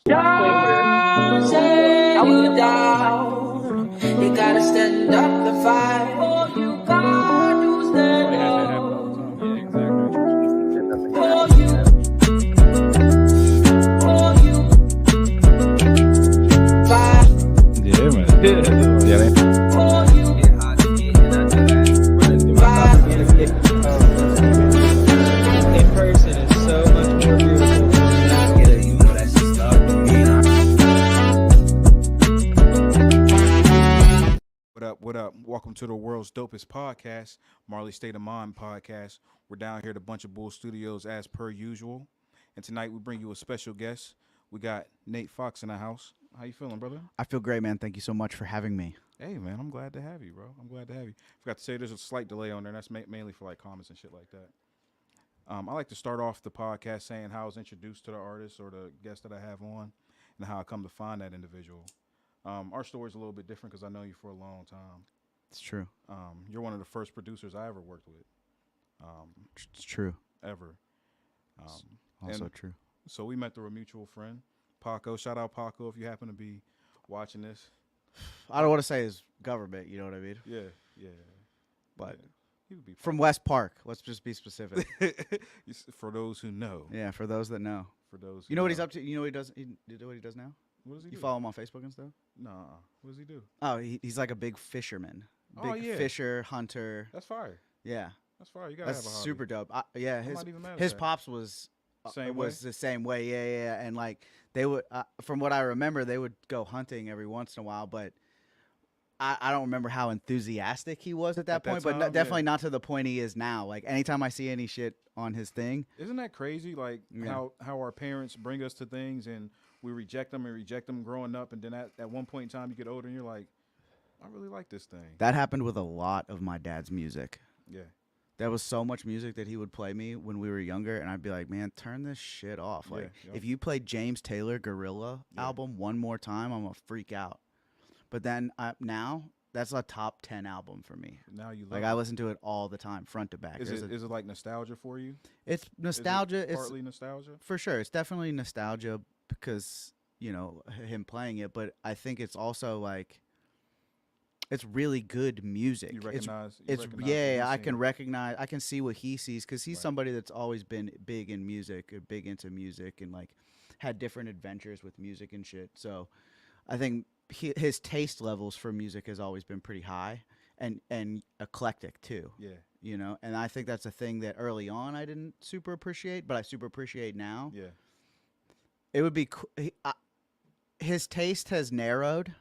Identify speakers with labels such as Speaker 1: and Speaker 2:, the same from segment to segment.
Speaker 1: Down, say you down. You gotta stand up and fight. Oh, you got to stand up. Oh, you, oh, you fight.
Speaker 2: Yeah, man. Yeah,
Speaker 1: Oh, you fight.
Speaker 3: In person is so much more beautiful.
Speaker 2: What up? What up? Welcome to the world's dopest podcast, Marley State of Mind podcast. We're down here at a bunch of Bull Studios as per usual, and tonight we bring you a special guest. We got Nate Fox in the house. How you feeling, brother?
Speaker 4: I feel great, man. Thank you so much for having me.
Speaker 2: Hey, man, I'm glad to have you, bro. I'm glad to have you. Forgot to say there's a slight delay on there. And that's mainly for like comments and shit like that. I like to start off the podcast saying how I was introduced to the artist or the guest that I have on, and how I come to find that individual. Our story's a little bit different because I know you for a long time.
Speaker 4: It's true.
Speaker 2: You're one of the first producers I ever worked with.
Speaker 4: It's true.
Speaker 2: Ever.
Speaker 4: Also
Speaker 2: and
Speaker 4: true.
Speaker 2: So we met through a mutual friend, Paco. Shout out Paco if you happen to be watching this.
Speaker 4: I don't want to say his government, you know what I mean?
Speaker 2: Yeah, yeah.
Speaker 4: But
Speaker 2: yeah. He would be
Speaker 4: from West Park. Let's just be specific.
Speaker 2: For those who know.
Speaker 4: Yeah, for those that know.
Speaker 2: For those who
Speaker 4: You know what
Speaker 2: know.
Speaker 4: he's up to? You know what he does? You know what he does now?
Speaker 2: What does he do?
Speaker 4: You follow him on Facebook and stuff?
Speaker 2: Nah. What does he do?
Speaker 4: Oh, he's like a big fisherman.
Speaker 2: Oh,
Speaker 4: Big
Speaker 2: yeah.
Speaker 4: fisher, hunter.
Speaker 2: That's fire.
Speaker 4: Yeah.
Speaker 2: That's fire. You gotta
Speaker 4: That's
Speaker 2: have a hobby.
Speaker 4: super dope. Yeah,
Speaker 2: I'm not even mad at
Speaker 4: his
Speaker 2: that.
Speaker 4: pops was
Speaker 2: Same
Speaker 4: was
Speaker 2: way?
Speaker 4: the same way. Yeah. And like they would, from what I remember, they would go hunting every once in a while, but I don't remember how enthusiastic he was at that
Speaker 2: At that
Speaker 4: point, but
Speaker 2: time,
Speaker 4: definitely
Speaker 2: yeah.
Speaker 4: not to the point he is now. Like anytime I see any shit on his thing,
Speaker 2: Isn't that crazy? Like
Speaker 4: Yeah.
Speaker 2: how our parents bring us to things and we reject them growing up, and then at one point in time you get older and you're like, I really like this thing.
Speaker 4: that happened with a lot of my dad's music.
Speaker 2: Yeah.
Speaker 4: There was so much music that he would play me when we were younger, and I'd be like, man, turn this shit off. Like,
Speaker 2: Yeah,
Speaker 4: if you play James Taylor Gorilla album one more time, I'm going to freak out. But then now, that's a top 10 album for me.
Speaker 2: Now you love
Speaker 4: Like,
Speaker 2: it.
Speaker 4: I listen to it all the time, front to back.
Speaker 2: Is it like nostalgia for you?
Speaker 4: It's
Speaker 2: Is it
Speaker 4: nostalgia. It's
Speaker 2: partly nostalgia?
Speaker 4: for sure. It's definitely nostalgia because, you know, him playing it. But I think it's also like, it's really good music.
Speaker 2: You recognize
Speaker 4: It's
Speaker 2: what he's
Speaker 4: yeah, I
Speaker 2: seeing.
Speaker 4: can recognize, I can see what he sees because he's
Speaker 2: Right.
Speaker 4: somebody that's always been big in music, or big into music, and like had different adventures with music and shit. So I think his taste levels for music has always been pretty high and eclectic too.
Speaker 2: Yeah.
Speaker 4: You know, and I think that's a thing that early on I didn't super appreciate, but I super appreciate now.
Speaker 2: Yeah.
Speaker 4: It would be his taste has narrowed.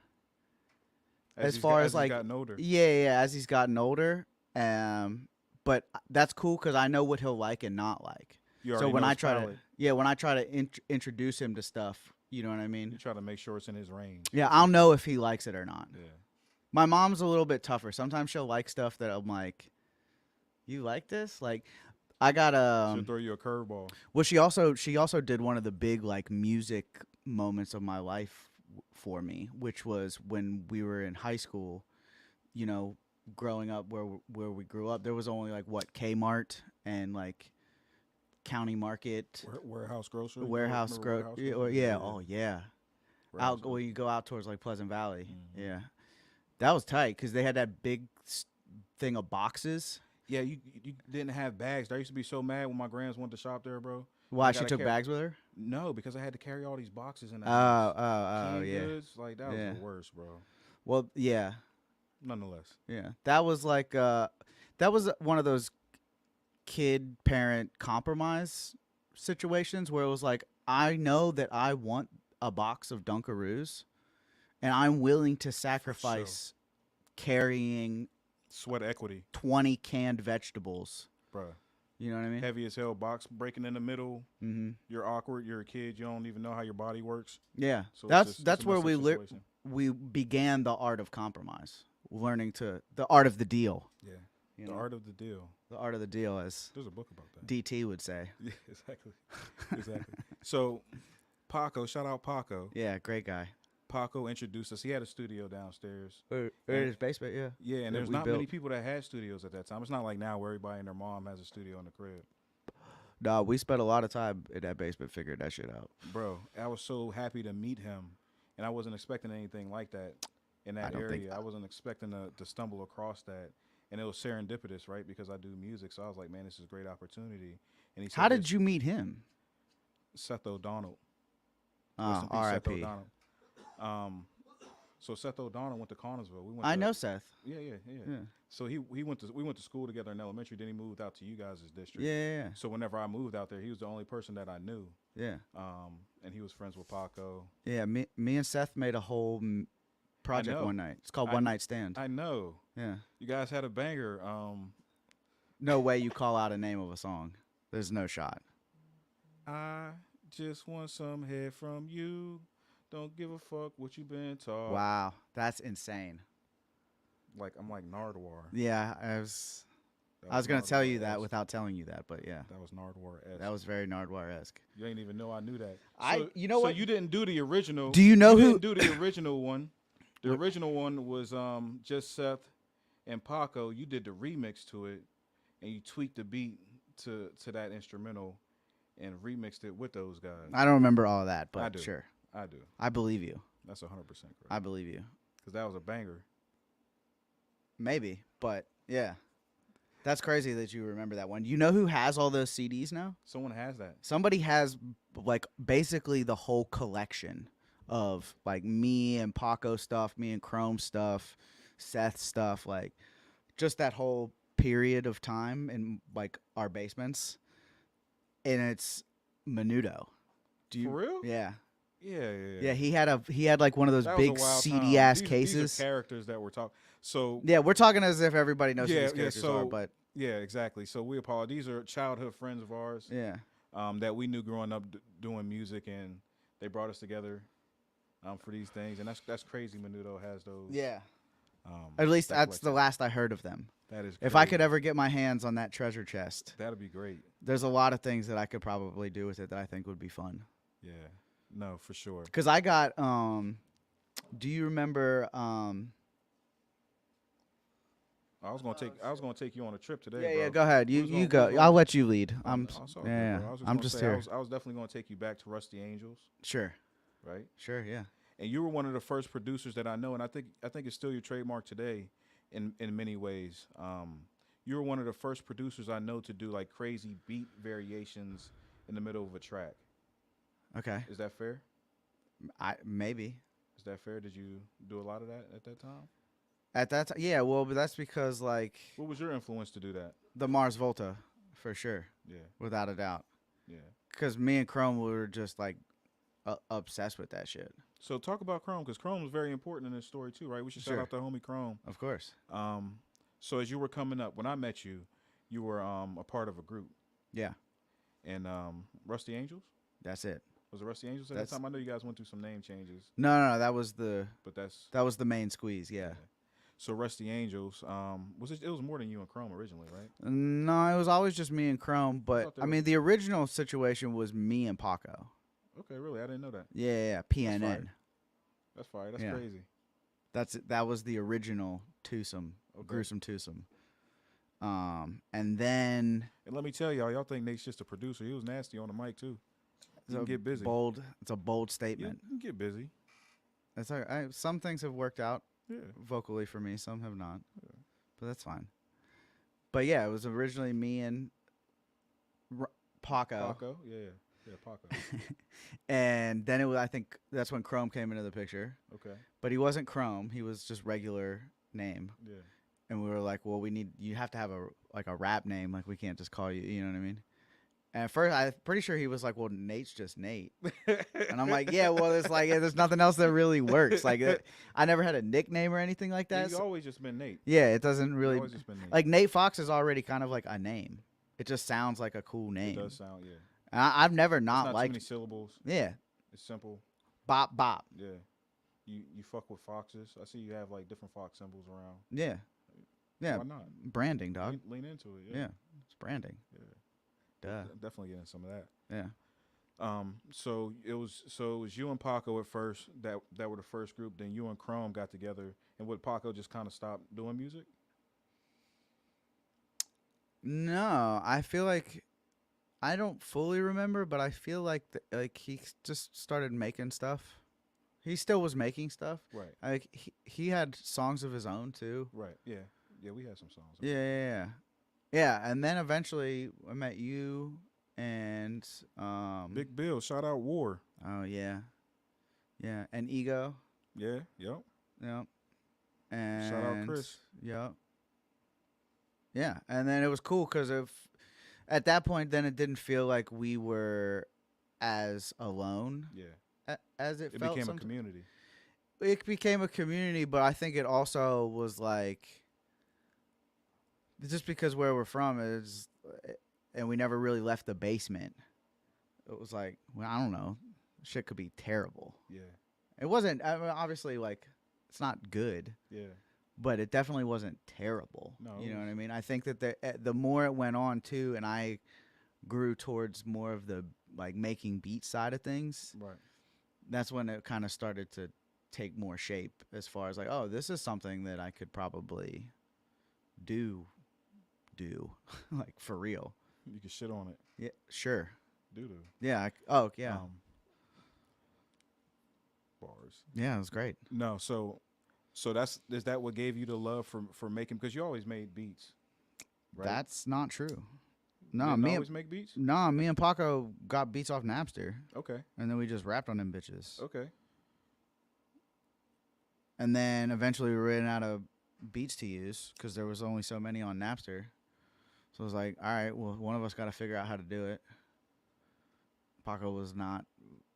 Speaker 4: As far as
Speaker 2: he's
Speaker 4: like
Speaker 2: gotten older.
Speaker 4: yeah, as he's gotten older. But that's cool because I know what he'll like and not like.
Speaker 2: You
Speaker 4: So
Speaker 2: already
Speaker 4: when
Speaker 2: know
Speaker 4: I
Speaker 2: his
Speaker 4: try
Speaker 2: palate.
Speaker 4: when I try to introduce him to stuff, you know what I
Speaker 2: You
Speaker 4: mean?
Speaker 2: try to make sure it's in his range.
Speaker 4: Yeah, I'll know if he likes it or not.
Speaker 2: Yeah.
Speaker 4: My mom's a little bit tougher. Sometimes she'll like stuff that I'm like, you like this? Like, I got
Speaker 2: She'll throw you a curveball.
Speaker 4: well, she also did one of the big like music moments of my life for me, which was when we were in high school. You know, growing up where we grew up, there was only like what Kmart and like County Market,
Speaker 2: Warehouse grocery.
Speaker 4: warehouse
Speaker 2: Remember
Speaker 4: grocery.
Speaker 2: Warehouse
Speaker 4: Yeah,
Speaker 2: Grocery?
Speaker 4: oh yeah.
Speaker 2: Warehouse
Speaker 4: Out where you go out towards like Pleasant Valley.
Speaker 2: Mhm.
Speaker 4: Yeah, that was tight because they had that big thing of boxes.
Speaker 2: Yeah, you didn't have bags. I used to be so mad when my grands wanted to shop there, bro.
Speaker 4: Why
Speaker 2: I
Speaker 4: she
Speaker 2: gotta
Speaker 4: took
Speaker 2: carry-
Speaker 4: bags with her?
Speaker 2: No, because I had to carry all these boxes in the
Speaker 4: Oh,
Speaker 2: house.
Speaker 4: oh,
Speaker 2: Canned
Speaker 4: yeah.
Speaker 2: goods, like that was
Speaker 4: Yeah.
Speaker 2: the worst, bro.
Speaker 4: Well, yeah.
Speaker 2: Nonetheless.
Speaker 4: Yeah, that was like that was one of those kid parent compromise situations where it was like, I know that I want a box of Dunkaroos, and I'm willing to sacrifice carrying
Speaker 2: Sweat equity,
Speaker 4: 20 canned vegetables.
Speaker 2: bro.
Speaker 4: You know what I mean?
Speaker 2: Heavy as hell, box breaking in the middle.
Speaker 4: Mm-hmm.
Speaker 2: You're awkward. You're a kid. You don't even know how your body works.
Speaker 4: Yeah,
Speaker 2: So
Speaker 4: that's
Speaker 2: it's a
Speaker 4: where
Speaker 2: messed up situation.
Speaker 4: we began the art of compromise, learning the art of the deal.
Speaker 2: Yeah,
Speaker 4: You
Speaker 2: the
Speaker 4: know?
Speaker 2: art of the deal.
Speaker 4: The art of the deal, as
Speaker 2: There's a book about that.
Speaker 4: DT would say.
Speaker 2: Yeah, exactly, exactly. So, Paco, shout out Paco.
Speaker 4: Yeah, great guy.
Speaker 2: Paco introduced us. He had a studio downstairs.
Speaker 4: In
Speaker 2: And-
Speaker 4: his basement, yeah.
Speaker 2: Yeah, and
Speaker 4: that
Speaker 2: there's
Speaker 4: we
Speaker 2: not many
Speaker 4: built.
Speaker 2: people that had studios at that time. It's not like now where everybody and their mom has a studio in the crib.
Speaker 4: No, we spent a lot of time in that basement figuring that shit out.
Speaker 2: Bro, I was so happy to meet him, and I wasn't expecting anything like that in
Speaker 4: I
Speaker 2: that
Speaker 4: don't think-
Speaker 2: area. I wasn't expecting to stumble across that, and it was serendipitous, right? Because I do music, so I was like, man, this is a great opportunity. And he said,
Speaker 4: How did you meet him?
Speaker 2: Seth O'Donnell. Rest in peace, Seth
Speaker 4: R.I.P.
Speaker 2: O'Donnell. So Seth O'Donnell went to Connersville. We went.
Speaker 4: I
Speaker 2: to,
Speaker 4: know Seth.
Speaker 2: Yeah.
Speaker 4: Yeah.
Speaker 2: So we went to school together in elementary. Then he moved out to you guys' district.
Speaker 4: Yeah.
Speaker 2: So whenever I moved out there, he was the only person that I knew.
Speaker 4: Yeah.
Speaker 2: And he was friends with Paco.
Speaker 4: Yeah. Me and Seth made a whole project
Speaker 2: know.
Speaker 4: one night. It's called
Speaker 2: I-
Speaker 4: One Night Stand.
Speaker 2: I know.
Speaker 4: Yeah.
Speaker 2: You guys had a banger.
Speaker 4: No way you call out a name of a song. There's no shot.
Speaker 2: I just want some head from you. Don't give a fuck what you been taught.
Speaker 4: Wow, that's insane.
Speaker 2: I'm like Nardwar.
Speaker 4: Yeah, I was gonna tell you that without telling you that, but yeah,
Speaker 2: That was Nardwar.
Speaker 4: that was very Nardwar-esque.
Speaker 2: You ain't even know I knew that.
Speaker 4: You know
Speaker 2: so
Speaker 4: what?
Speaker 2: you didn't do the original.
Speaker 4: Do you know who?
Speaker 2: Didn't do the original one. The original one was just Seth and Paco. You did the remix to it, and you tweaked the beat to that instrumental, and remixed it with those guys.
Speaker 4: I don't remember all of that, but
Speaker 2: I do.
Speaker 4: sure,
Speaker 2: I do.
Speaker 4: I believe you.
Speaker 2: That's 100% correct.
Speaker 4: I believe you.
Speaker 2: Because that was a banger.
Speaker 4: Maybe, but yeah, that's crazy that you remember that one. You know who has all those CDs now?
Speaker 2: Someone has that.
Speaker 4: Somebody has like basically the whole collection of like me and Paco stuff, me and Chrome stuff, Seth stuff, like just that whole period of time in like our basements. And it's Menudo. Do you
Speaker 2: For real?
Speaker 4: Yeah.
Speaker 2: Yeah.
Speaker 4: Yeah, he had like one of those
Speaker 2: That was a
Speaker 4: big
Speaker 2: wild
Speaker 4: CD
Speaker 2: time.
Speaker 4: ass
Speaker 2: These
Speaker 4: cases.
Speaker 2: are characters that we're talking. So
Speaker 4: Yeah, we're talking as if everybody knows who these
Speaker 2: Yeah,
Speaker 4: characters
Speaker 2: so-
Speaker 4: are, but
Speaker 2: yeah, exactly. So we apologize. These are childhood friends of ours.
Speaker 4: yeah.
Speaker 2: That we knew growing up doing music, and they brought us together for these things, and that's crazy. Menudo has those.
Speaker 4: Yeah.
Speaker 2: Um,
Speaker 4: At least
Speaker 2: that
Speaker 4: that's the
Speaker 2: collection.
Speaker 4: last I heard of them.
Speaker 2: That is.
Speaker 4: If I could
Speaker 2: crazy.
Speaker 4: ever get my hands on that treasure chest,
Speaker 2: That'd be great.
Speaker 4: there's a lot of things that I could probably do with it that I think would be fun.
Speaker 2: Yeah. No, for sure.
Speaker 4: Cause I got do you remember
Speaker 2: I was gonna take you on a trip today.
Speaker 4: Yeah,
Speaker 2: bro.
Speaker 4: yeah, go ahead.
Speaker 2: We was
Speaker 4: You
Speaker 2: gonna-
Speaker 4: go. I'll let you lead. I'm
Speaker 2: It's all good,
Speaker 4: yeah,
Speaker 2: bro. I was
Speaker 4: I'm
Speaker 2: gonna
Speaker 4: just
Speaker 2: say,
Speaker 4: here.
Speaker 2: I was definitely gonna take you back to Rusty Angels,
Speaker 4: Sure.
Speaker 2: right?
Speaker 4: Sure, yeah.
Speaker 2: And you were one of the first producers that I know, and I think it's still your trademark today, in many ways. You were one of the first producers I know to do like crazy beat variations in the middle of a track.
Speaker 4: Okay.
Speaker 2: Is that fair?
Speaker 4: Maybe.
Speaker 2: Is that fair? Did you do a lot of that at that time?
Speaker 4: At that time, yeah, well, but that's because like
Speaker 2: What was your influence to do that?
Speaker 4: the Mars Volta for sure,
Speaker 2: Yeah,
Speaker 4: without a doubt.
Speaker 2: yeah.
Speaker 4: Cuz me and Chrome were just like obsessed with that shit.
Speaker 2: So talk about Chrome, because Chrome was very important in this story too, right? We should
Speaker 4: Sure.
Speaker 2: shout out the homie Chrome.
Speaker 4: Of course.
Speaker 2: So as you were coming up, when I met you, you were a part of a group,
Speaker 4: Yeah.
Speaker 2: and Rusty Angels.
Speaker 4: That's it.
Speaker 2: Was it Rusty Angels at
Speaker 4: That's-
Speaker 2: that time? I know you guys went through some name changes,
Speaker 4: No, that was the
Speaker 2: but that's
Speaker 4: main squeeze, yeah.
Speaker 2: So Rusty Angels, was it? It was more than you and Chrome originally, right?
Speaker 4: No, it was always just me and Chrome, but
Speaker 2: thought they
Speaker 4: I
Speaker 2: were-
Speaker 4: mean the original situation was me and Paco.
Speaker 2: Okay, really, I didn't know that.
Speaker 4: Yeah, PNN.
Speaker 2: That's fire. That's
Speaker 4: Yeah.
Speaker 2: crazy.
Speaker 4: That was the original twosome,
Speaker 2: Okay.
Speaker 4: gruesome twosome. And then
Speaker 2: And let me tell y'all think Nate's just a producer. He was nasty on the mic too. You can get busy.
Speaker 4: It's a bold
Speaker 2: Yeah,
Speaker 4: statement.
Speaker 2: you can get busy.
Speaker 4: It's some things have worked out
Speaker 2: Yeah.
Speaker 4: vocally for me, some have not. But that's fine. But yeah, it was originally me and Paco.
Speaker 2: Paco. Yeah, Paco.
Speaker 4: And then I think that's when Chrome came into the picture.
Speaker 2: Okay.
Speaker 4: But he wasn't Chrome, he was just regular name.
Speaker 2: Yeah.
Speaker 4: And we were like, well, you have to have a rap name, like we can't just call you, you know what I mean? And at first, I'm pretty sure he was like, well, Nate's just Nate. And I'm like, yeah, well, there's nothing else that really works. Like, I never had a nickname or anything like that.
Speaker 2: You've
Speaker 4: so-
Speaker 2: always just been Nate.
Speaker 4: yeah, it doesn't
Speaker 2: You've
Speaker 4: really,
Speaker 2: always just been Nate.
Speaker 4: like Nate Fox is already kind of like a name. It just sounds like a cool name.
Speaker 2: It does sound, yeah.
Speaker 4: And I've never
Speaker 2: It's
Speaker 4: not
Speaker 2: not too
Speaker 4: liked,
Speaker 2: many syllables.
Speaker 4: yeah,
Speaker 2: It's simple.
Speaker 4: bop, bop.
Speaker 2: Yeah. You fuck with foxes. I see you have like different fox symbols around.
Speaker 4: Yeah. Yeah.
Speaker 2: Why not?
Speaker 4: Branding, dog.
Speaker 2: Lean into it.
Speaker 4: Yeah. It's branding.
Speaker 2: Yeah.
Speaker 4: Duh.
Speaker 2: Definitely getting some of that.
Speaker 4: Yeah.
Speaker 2: So it was you and Paco at first that were the first group. Then you and Chrome got together, and would Paco just kind of stop doing music?
Speaker 4: No, I feel like I don't fully remember, but I feel like like he just started making stuff. He still was making stuff.
Speaker 2: Right.
Speaker 4: Like he had songs of his own too.
Speaker 2: Right. Yeah. Yeah. We had some songs.
Speaker 4: Yeah. And then eventually I met you and
Speaker 2: Big Bill. Shout out War.
Speaker 4: Oh yeah, and Ego.
Speaker 2: Yeah. Yep.
Speaker 4: Yep. And
Speaker 2: Shout out Chris.
Speaker 4: Yep. Yeah, and then it was cool because at that point, then it didn't feel like we were as alone.
Speaker 2: Yeah.
Speaker 4: As it
Speaker 2: It
Speaker 4: felt.
Speaker 2: became a community.
Speaker 4: It became a community, but I think it also was like just because where we're from is, and we never really left the basement. It was like, well, I don't know, shit could be terrible.
Speaker 2: Yeah.
Speaker 4: It wasn't. I mean, obviously, like it's not good.
Speaker 2: Yeah.
Speaker 4: But it definitely wasn't terrible.
Speaker 2: No,
Speaker 4: you know what I mean? I think that the more it went on too, and I grew towards more of the like making beat side of things.
Speaker 2: Right.
Speaker 4: That's when it kind of started to take more shape as far as like, oh, this is something that I could probably do like for real.
Speaker 2: You can shit on it.
Speaker 4: Yeah, sure.
Speaker 2: Do.
Speaker 4: Yeah. Yeah.
Speaker 2: Bars.
Speaker 4: Yeah, it was great.
Speaker 2: No, so is that what gave you the love for making? Because you always made beats, right?
Speaker 4: That's not true.
Speaker 2: You
Speaker 4: No,
Speaker 2: didn't always make beats.
Speaker 4: No, me and Paco got beats off Napster,
Speaker 2: Okay.
Speaker 4: and then we just rapped on them bitches.
Speaker 2: Okay.
Speaker 4: And then eventually we ran out of beats to use because there was only so many on Napster. So I was like, all right, well, one of us got to figure out how to do it. Paco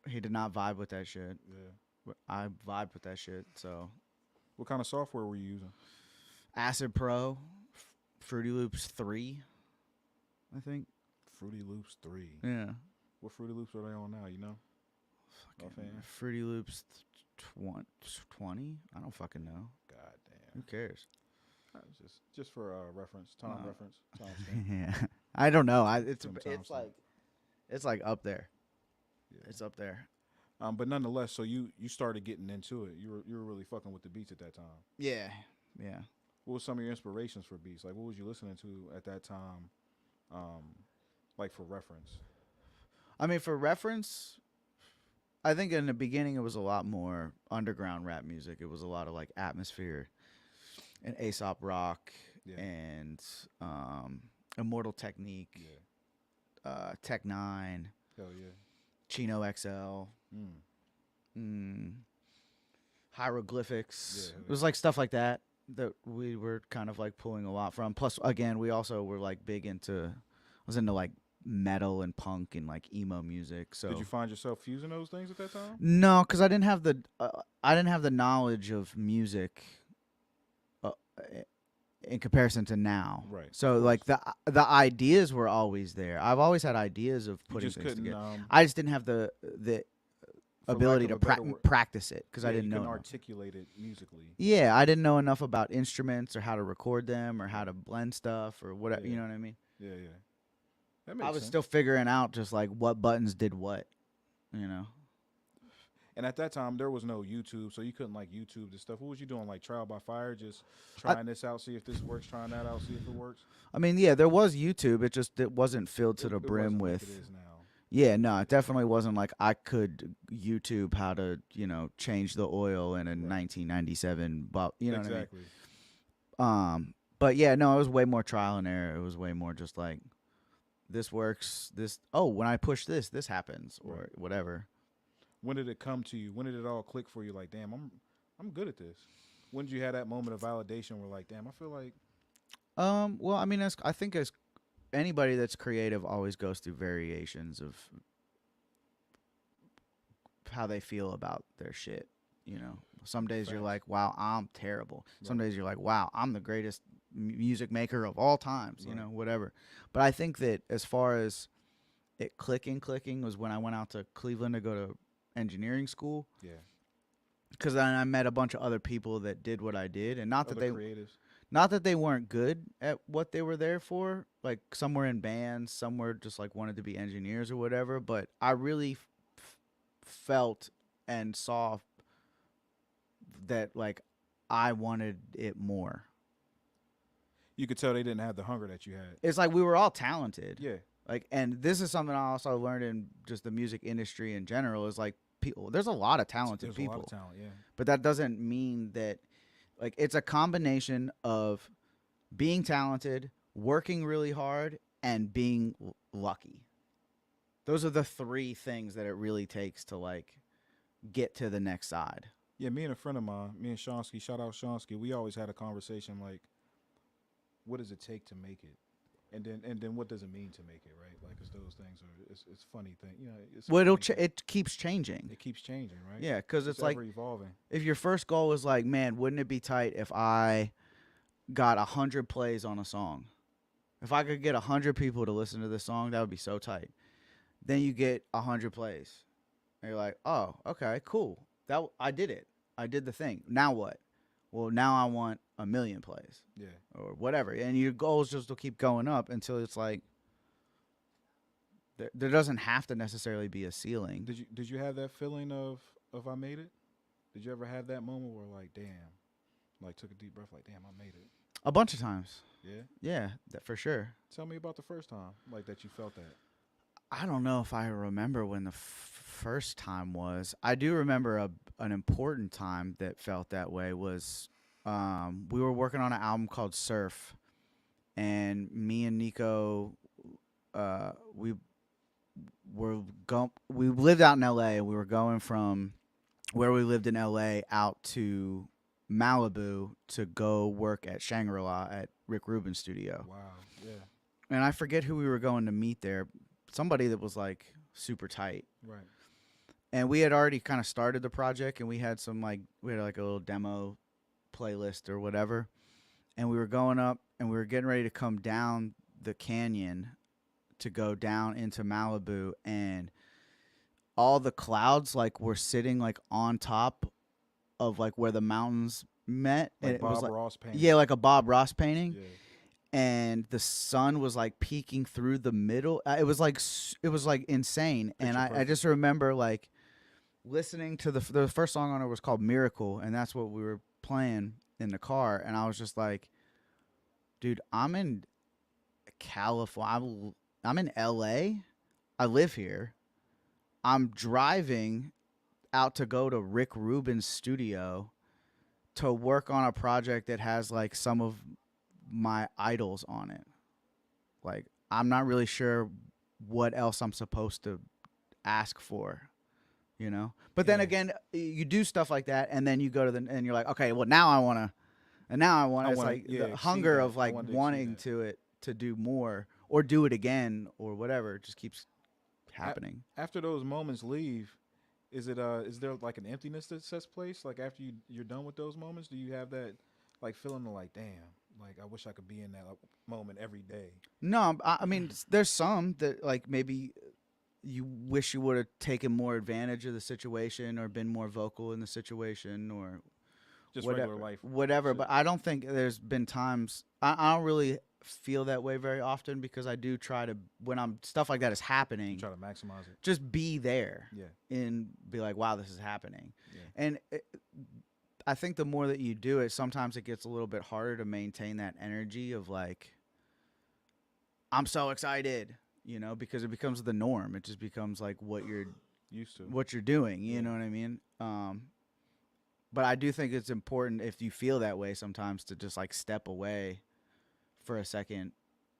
Speaker 4: he did not vibe with that shit.
Speaker 2: Yeah.
Speaker 4: But I vibed with that shit, so.
Speaker 2: What kind of software were you using?
Speaker 4: Acid Pro, Fruity Loops 3, I think.
Speaker 2: Fruity Loops 3.
Speaker 4: Yeah.
Speaker 2: What Fruity Loops are they on now, you know?
Speaker 4: Fucking Fruity Loops 20? I don't fucking know.
Speaker 2: God damn.
Speaker 4: Who cares?
Speaker 2: Just for reference, reference. Time
Speaker 4: Yeah. I don't know. It's like up there.
Speaker 2: Yeah.
Speaker 4: It's up there.
Speaker 2: But nonetheless, so you started getting into it. You were really fucking with the beats at that time.
Speaker 4: Yeah.
Speaker 2: What was some of your inspirations for beats? Like, what was you listening to at that time? Like for reference.
Speaker 4: I mean, for reference, I think in the beginning it was a lot more underground rap music. It was a lot of like Atmosphere and Aesop Rock and Immortal Technique, Tech 9,
Speaker 2: Hell yeah,
Speaker 4: Chino XL, Hieroglyphics.
Speaker 2: Yeah.
Speaker 4: It was like stuff like that we were kind of like pulling a lot from. Plus, again, we also were like big into, like metal and punk and like emo music. So
Speaker 2: did you find yourself fusing those things at that time?
Speaker 4: No, because I didn't have the knowledge of music in comparison to now.
Speaker 2: Right.
Speaker 4: So like the ideas were always there. I've always had ideas of putting things together. I just didn't have the ability to practice it because I didn't know.
Speaker 2: Articulate it musically.
Speaker 4: Yeah, I didn't know enough about instruments or how to record them or how to blend stuff or whatever.
Speaker 2: Yeah.
Speaker 4: You know what I mean?
Speaker 2: Yeah. That makes
Speaker 4: I was
Speaker 2: sense.
Speaker 4: still figuring out just like what buttons did what, you know.
Speaker 2: And at that time, there was no YouTube, so you couldn't like YouTube this stuff. What was you doing, like trial by fire, just trying this out, see if this works, trying that out, see if it works?
Speaker 4: I mean, yeah, there was YouTube. It wasn't filled to the brim with.
Speaker 2: Like it is now.
Speaker 4: Yeah, no, it definitely wasn't like I could YouTube how to, change the oil in a 1997, but you know
Speaker 2: exactly.
Speaker 4: what I mean. But yeah, no, it was way more trial and error. It was way more just like, this works. When I push this happens, or whatever.
Speaker 2: When did it come to you? When did it all click for you? Like, damn, I'm good at this. When did you have that moment of validation where like, damn, I feel like.
Speaker 4: Well, I mean, I think as anybody that's creative always goes through variations of how they feel about their shit. Some days you're like, wow, I'm terrible. Some days you're like, wow, I'm the greatest music maker of all times. Whatever. But I think that as far as it clicking was when I went out to Cleveland to go to engineering school.
Speaker 2: Yeah.
Speaker 4: Because then I met a bunch of other people that did what I did, and not that they weren't good at what they were there for. Like some were in bands, some were just like wanted to be engineers or whatever. But I really felt and saw that like I wanted it more.
Speaker 2: You could tell they didn't have the hunger that you had.
Speaker 4: It's like we were all talented.
Speaker 2: Yeah.
Speaker 4: Like, and this is something I also learned in just the music industry in general is like people. There's a lot of talented
Speaker 2: There's
Speaker 4: people,
Speaker 2: a lot of talent, yeah.
Speaker 4: but that doesn't mean that like it's a combination of being talented, working really hard, and being lucky. Those are the three things that it really takes to like get to the next side.
Speaker 2: Yeah, me and a friend of mine, me and Shonsky, shout out Shonsky, we always had a conversation like, what does it take to make it? And then what does it mean to make it, right? Like, it's those things are, it's funny thing, you know. It's a
Speaker 4: Well,
Speaker 2: funny thing.
Speaker 4: it keeps changing.
Speaker 2: It keeps changing, right?
Speaker 4: Yeah, because it's like
Speaker 2: ever evolving.
Speaker 4: if your first goal is like, man, wouldn't it be tight if I got 100 plays on a song? If I could get 100 people to listen to this song, that would be so tight. Then you get 100 plays, and you're like, oh, okay, cool. I did it. I did the thing. Now what? Well, now I want 1 million plays.
Speaker 2: Yeah.
Speaker 4: Or whatever. And your goals just will keep going up until it's like there doesn't have to necessarily be a ceiling.
Speaker 2: Did you have that feeling of I made it? Did you ever have that moment where like, damn, like took a deep breath, like, damn, I made it?
Speaker 4: A bunch of times.
Speaker 2: Yeah.
Speaker 4: Yeah, for sure.
Speaker 2: Tell me about the first time, like that you felt that.
Speaker 4: I don't know if I remember when the first time was. I do remember an important time that felt that way was we were working on an album called Surf, and me and Nico, we lived out in LA, and we were going from where we lived in LA out to Malibu to go work at Shangri-La at Rick Rubin's studio.
Speaker 2: Wow. Yeah.
Speaker 4: And I forget who we were going to meet there. Somebody that was like super tight.
Speaker 2: Right.
Speaker 4: And we had already kind of started the project, and we had a little demo playlist or whatever. And we were going up, and we were getting ready to come down the canyon to go down into Malibu, and all the clouds like were sitting like on top of like where the mountains met.
Speaker 2: Like
Speaker 4: and it
Speaker 2: Bob
Speaker 4: was like,
Speaker 2: Ross painting.
Speaker 4: yeah, like a Bob Ross painting.
Speaker 2: Yeah.
Speaker 4: And the sun was like peeking through the middle. It was like insane. And I just remember like listening to the first song on it was called Miracle, and that's what we were playing in the car. And I was just like, dude, I'm in California. I'm in LA. I live here. I'm driving out to go to Rick Rubin's studio to work on a project that has like some of my idols on it. Like, I'm not really sure what else I'm supposed to ask for, you know? But then again, you do stuff like that, and then you go to and you're like, okay, well, now I want to, and now I want it's like the hunger of like wanting to do more or do it again or whatever. It just keeps happening.
Speaker 2: After those moments leave, is there like an emptiness that sets place? Like after you're done with those moments, do you have that like feeling of like, damn, like I wish I could be in that moment every day?
Speaker 4: No, I mean, there's some that like maybe you wish you would have taken more advantage of the situation or been more vocal in the situation or
Speaker 2: just
Speaker 4: whatever,
Speaker 2: regular life,
Speaker 4: whatever.
Speaker 2: shit.
Speaker 4: But I don't think there's been times I don't really feel that way very often because I do try to, when stuff like that is happening,
Speaker 2: You try to maximize it.
Speaker 4: just be there
Speaker 2: Yeah.
Speaker 4: and be like, wow, this is happening.
Speaker 2: Yeah.
Speaker 4: And I think the more that you do it, sometimes it gets a little bit harder to maintain that energy of like, I'm so excited, you know, because it becomes the norm. It just becomes like what you're
Speaker 2: Used to.
Speaker 4: what you're doing. You know what I mean? But I do think it's important if you feel that way sometimes to just like step away for a second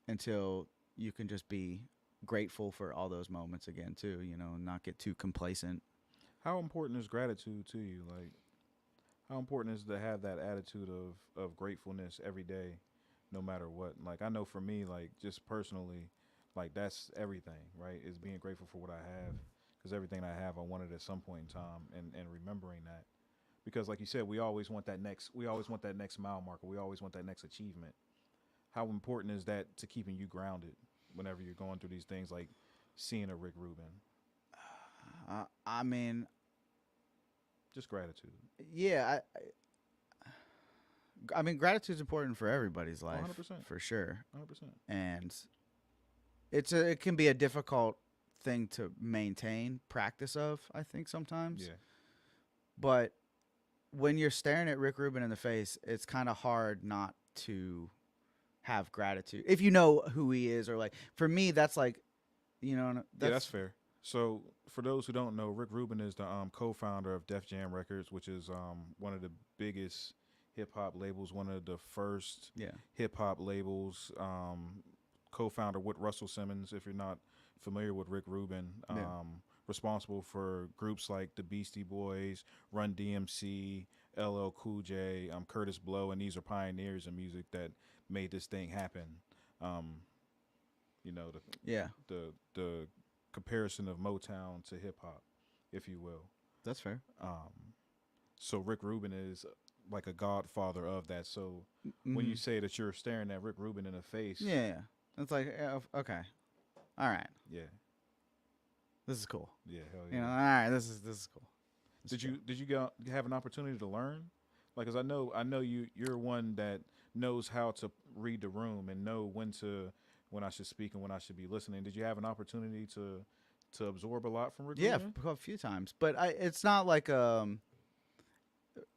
Speaker 4: until you can just be grateful for all those moments again too, you know, and not get too complacent.
Speaker 2: How important is gratitude to you? Like, how important is to have that attitude of gratefulness every day, no matter what? Like, I know for me, like, just personally, like, that's everything, right? Is being grateful for what I have. Because everything I have, I wanted at some point in time, and remembering that. Because, like you said, we always want that next mile marker. We always want that next achievement. How important is that to keeping you grounded whenever you're going through these things, like seeing a Rick Rubin?
Speaker 4: I mean,
Speaker 2: just gratitude.
Speaker 4: Yeah, I mean, gratitude's important for everybody's life,
Speaker 2: 100%.
Speaker 4: for sure.
Speaker 2: 100%.
Speaker 4: And it can be a difficult thing to maintain practice of, I think, sometimes.
Speaker 2: Yeah.
Speaker 4: But when you're staring at Rick Rubin in the face, it's kind of hard not to have gratitude if you know who he is. Or like, for me, that's like You know,
Speaker 2: Yeah, that's fair. So, for those who don't know, Rick Rubin is the co-founder of Def Jam Records, which is one of the biggest hip hop labels, one of the first
Speaker 4: yeah,
Speaker 2: hip hop labels. Co-founder with Russell Simmons. If you're not familiar with Rick Rubin,
Speaker 4: yeah,
Speaker 2: responsible for groups like the Beastie Boys, Run DMC, LL Cool J, Curtis Blow, and these are pioneers in music that made this thing happen. Um, you know,
Speaker 4: yeah.
Speaker 2: the comparison of Motown to hip hop, if you will.
Speaker 4: That's fair.
Speaker 2: So Rick Rubin is like a godfather of that. So when
Speaker 4: Mm-hmm.
Speaker 2: you say that you're staring at Rick Rubin in the face,
Speaker 4: Yeah, it's like okay, all right,
Speaker 2: yeah,
Speaker 4: this is cool.
Speaker 2: yeah, hell
Speaker 4: You know, all
Speaker 2: yeah.
Speaker 4: right, this is cool.
Speaker 2: Did you have an opportunity to learn? Like, 'cause I know you're one that knows how to read the room and know when I should speak and when I should be listening. Did you have an opportunity to absorb a lot from Rick
Speaker 4: Yeah,
Speaker 2: Rubin?
Speaker 4: a few times, but it's not like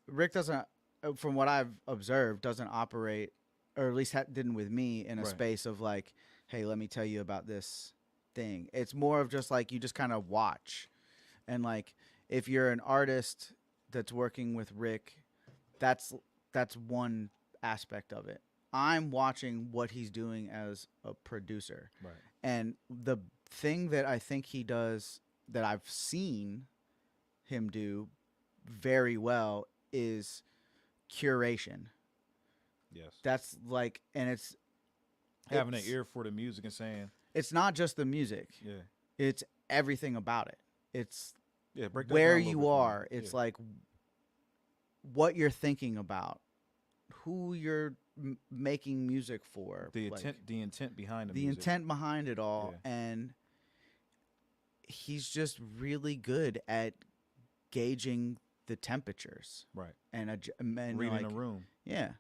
Speaker 4: Rick doesn't, from what I've observed, doesn't operate, or at least didn't with me in a
Speaker 2: Right.
Speaker 4: space of like, hey, let me tell you about this thing. It's more of just like you just kind of watch, and like if you're an artist that's working with Rick, that's one aspect of it. I'm watching what he's doing as a producer.
Speaker 2: Right.
Speaker 4: And the thing that I think he does that I've seen him do very well is curation.
Speaker 2: Yes.
Speaker 4: That's like, and
Speaker 2: Having an
Speaker 4: it's
Speaker 2: ear for the music and saying,
Speaker 4: it's not just the music.
Speaker 2: yeah,
Speaker 4: It's everything about it. It's
Speaker 2: yeah, break that
Speaker 4: where
Speaker 2: down a little
Speaker 4: you
Speaker 2: bit for me.
Speaker 4: are. It's
Speaker 2: Yeah.
Speaker 4: like what you're thinking about, who you're making music for,
Speaker 2: the
Speaker 4: like,
Speaker 2: intent behind the
Speaker 4: the
Speaker 2: music.
Speaker 4: intent behind it all,
Speaker 2: Yeah.
Speaker 4: and he's just really good at gauging the temperatures
Speaker 2: Right.
Speaker 4: and
Speaker 2: Reading
Speaker 4: like,
Speaker 2: a room.
Speaker 4: yeah,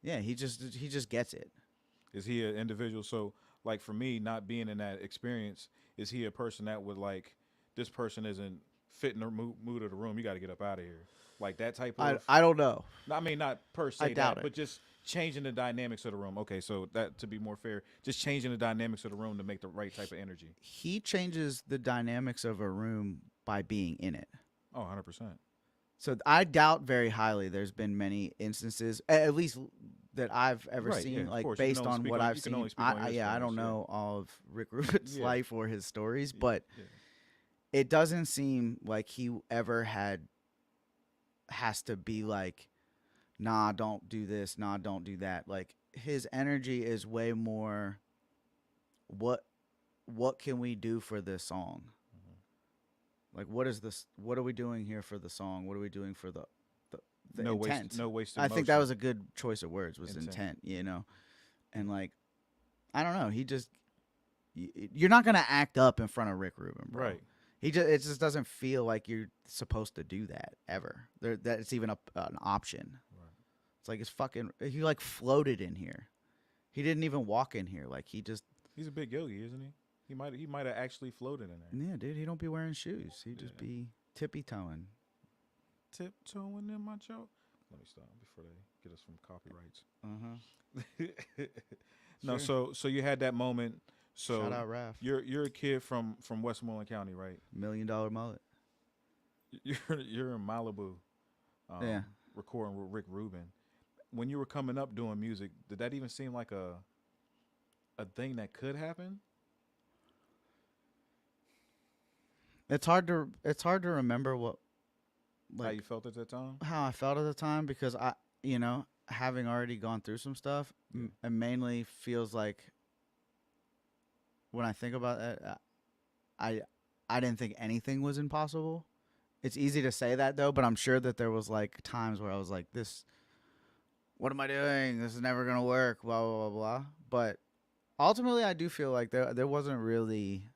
Speaker 4: he just gets it.
Speaker 2: Is he an individual? So, like for me, not being in that experience, is he a person that would like this person isn't fitting the mood of the room? You got to get up out of here, like that type of.
Speaker 4: I don't know.
Speaker 2: I mean, not per se
Speaker 4: I doubt
Speaker 2: that,
Speaker 4: it.
Speaker 2: but just changing the dynamics of the room. Okay, so that to be more fair, just changing the dynamics of the room to make the right type of energy.
Speaker 4: He changes the dynamics of a room by being in it.
Speaker 2: Oh, 100%.
Speaker 4: So I doubt very highly there's been many instances, at least that I've ever
Speaker 2: Right,
Speaker 4: seen,
Speaker 2: yeah, of
Speaker 4: like
Speaker 2: course. You can
Speaker 4: based
Speaker 2: only
Speaker 4: on
Speaker 2: speak
Speaker 4: what
Speaker 2: on-
Speaker 4: I've
Speaker 2: you can
Speaker 4: seen.
Speaker 2: only speak on your
Speaker 4: Yeah, I don't
Speaker 2: stories, yeah.
Speaker 4: know all of Rick Rubin's
Speaker 2: Yeah.
Speaker 4: life or his stories, but
Speaker 2: Yeah.
Speaker 4: it doesn't seem like he ever has to be like, nah, don't do this, nah, don't do that. Like his energy is way more what can we do for this song? Like what is this, what are we doing here for the song? What are we doing for the
Speaker 2: No
Speaker 4: intent?
Speaker 2: waste. No wasted.
Speaker 4: I think that
Speaker 2: motion.
Speaker 4: was a good choice of words, was
Speaker 2: Intent.
Speaker 4: intent, And like I don't know, he just you're not going to act up in front of Rick Rubin, bro.
Speaker 2: Right.
Speaker 4: It just doesn't feel like you're supposed to do that ever. That it's even an option.
Speaker 2: Right.
Speaker 4: It's like he like floated in here. He didn't even walk in here. Like he just,
Speaker 2: He's a big yogi, isn't he? He might have actually floated in there.
Speaker 4: yeah, dude. He don't be wearing shoes. He just
Speaker 2: Yeah.
Speaker 4: be tippy toeing.
Speaker 2: Tiptoeing in my joke. Let me stop before they get us from copyrights. No,
Speaker 4: Sure.
Speaker 2: so you had that moment. So
Speaker 4: Shout out Raph.
Speaker 2: you're a kid from Westmoreland County, right?
Speaker 4: $1 million mullet.
Speaker 2: You're in Malibu,
Speaker 4: Yeah.
Speaker 2: recording with Rick Rubin. When you were coming up doing music, did that even seem like a thing that could happen?
Speaker 4: It's hard to remember what,
Speaker 2: How
Speaker 4: like
Speaker 2: you felt at that time?
Speaker 4: how I felt at the time, because having already gone through some stuff, it mainly feels like when I think about it, I didn't think anything was impossible. It's easy to say that though, but I'm sure that there was like times where I was like, this, what am I doing? This is never gonna work. Blah blah blah blah. But ultimately, I do feel like there wasn't really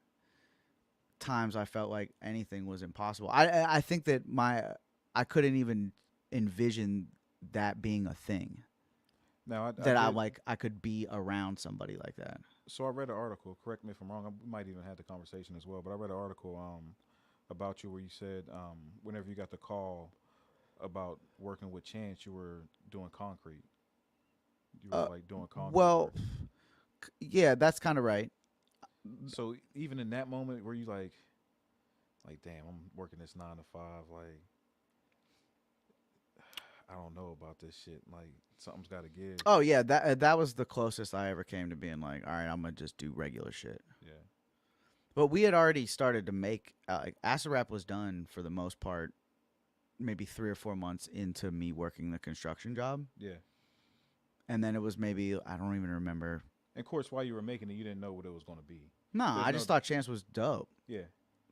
Speaker 4: times I felt like anything was impossible. I think that I couldn't even envision that being a thing.
Speaker 2: Now
Speaker 4: I could be around somebody like that.
Speaker 2: So I read an article. Correct me if I'm wrong. We might even have the conversation as well. But I read an article about you where you said whenever you got the call about working with Chance, you were doing concrete. You were like doing concrete.
Speaker 4: Well,
Speaker 2: work.
Speaker 4: yeah, that's kind of right.
Speaker 2: So even in that moment where you like, damn, I'm working this 9 to 5. Like, I don't know about this shit. Like, something's got to give.
Speaker 4: Oh yeah, that was the closest I ever came to being like, all right, I'm gonna just do regular shit.
Speaker 2: Yeah.
Speaker 4: But we had already started to make like Acid Rap was done for the most part, maybe 3 or 4 months into me working the construction job,
Speaker 2: Yeah.
Speaker 4: and then it was maybe I don't even remember.
Speaker 2: And of course, while you were making it, you didn't know what it was going to be.
Speaker 4: No,
Speaker 2: There's
Speaker 4: I
Speaker 2: no-
Speaker 4: just thought Chance was dope.
Speaker 2: Yeah.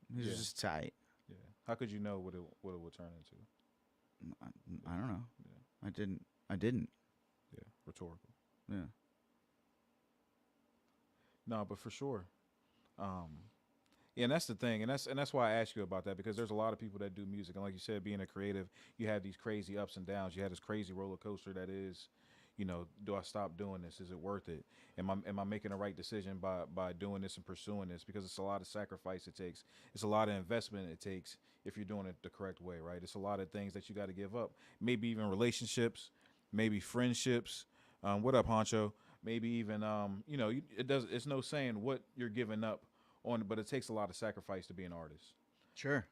Speaker 4: He was
Speaker 2: Yeah.
Speaker 4: just tight.
Speaker 2: Yeah. How could you know what it would turn into?
Speaker 4: I don't know.
Speaker 2: Yeah.
Speaker 4: I didn't.
Speaker 2: Yeah. Rhetorical.
Speaker 4: Yeah.
Speaker 2: No, but for sure. Yeah, and that's the thing, and that's why I asked you about that, because there's a lot of people that do music, and like you said, being a creative, you have these crazy ups and downs. You had this crazy roller coaster that is, do I stop doing this? Is it worth it? Am I making the right decision by doing this and pursuing this? Because it's a lot of sacrifice it takes. It's a lot of investment it takes if you're doing it the correct way, right? It's a lot of things that you got to give up. Maybe even relationships, maybe friendships. What up, Honcho? Maybe even it's no saying what you're giving up on, but it takes a lot of sacrifice to be an artist.
Speaker 4: Sure.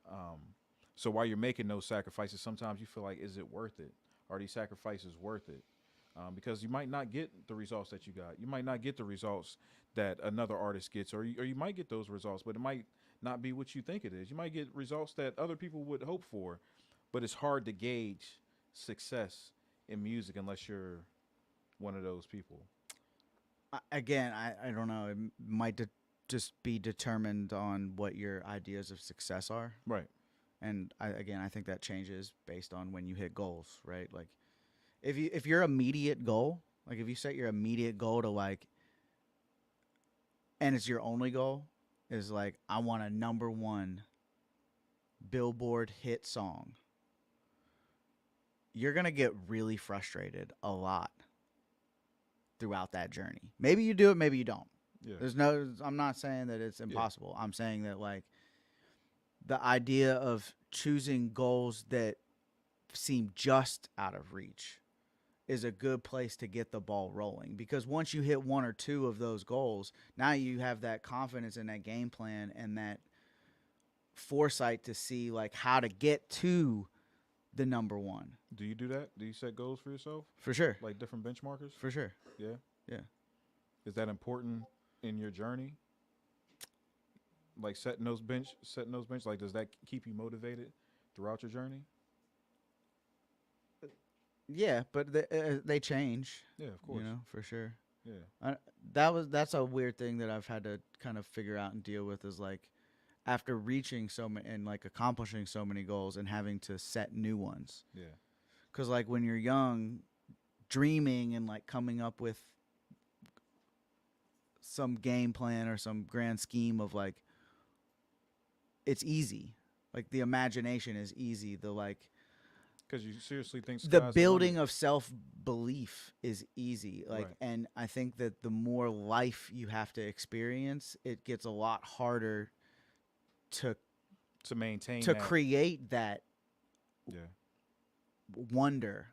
Speaker 2: So while you're making those sacrifices, sometimes you feel like, is it worth it? Are these sacrifices worth it? Because you might not get the results that you got. You might not get the results that another artist gets, or you might get those results, but it might not be what you think it is. You might get results that other people would hope for, but it's hard to gauge success in music unless you're one of those people.
Speaker 4: Again, I don't know. It might just be determined on what your ideas of success are.
Speaker 2: Right.
Speaker 4: And I think that changes based on when you hit goals, right? Like if your immediate goal, like if you set your immediate goal to like, and it's your only goal, is like, I want a #1 Billboard hit song, you're going to get really frustrated a lot throughout that journey. Maybe you do it, maybe you don't.
Speaker 2: Yeah.
Speaker 4: I'm not saying that it's impossible. Yeah. I'm saying that like the idea of choosing goals that seem just out of reach is a good place to get the ball rolling, because once you hit 1 or 2 of those goals, now you have that confidence in that game plan and that foresight to see like how to get to the #1.
Speaker 2: Do you do that? Do you set goals for yourself?
Speaker 4: For sure.
Speaker 2: Like different benchmarkers?
Speaker 4: For sure.
Speaker 2: Yeah.
Speaker 4: Yeah.
Speaker 2: Is that important in your journey? Like setting those bench, like, does that keep you motivated throughout your journey?
Speaker 4: Yeah, but they change.
Speaker 2: Yeah, of course.
Speaker 4: For sure.
Speaker 2: Yeah.
Speaker 4: That's a weird thing that I've had to kind of figure out and deal with, is like after reaching so many and like accomplishing so many goals and having to set new ones.
Speaker 2: Yeah.
Speaker 4: Because like when you're young, dreaming and like coming up with some game plan or some grand scheme of like, it's easy. Like the imagination is easy. The like,
Speaker 2: because you seriously think
Speaker 4: the building of self-belief is easy. Like,
Speaker 2: right.
Speaker 4: And I think that the more life you have to experience, it gets a lot harder to
Speaker 2: maintain,
Speaker 4: to
Speaker 2: that.
Speaker 4: create that wonder,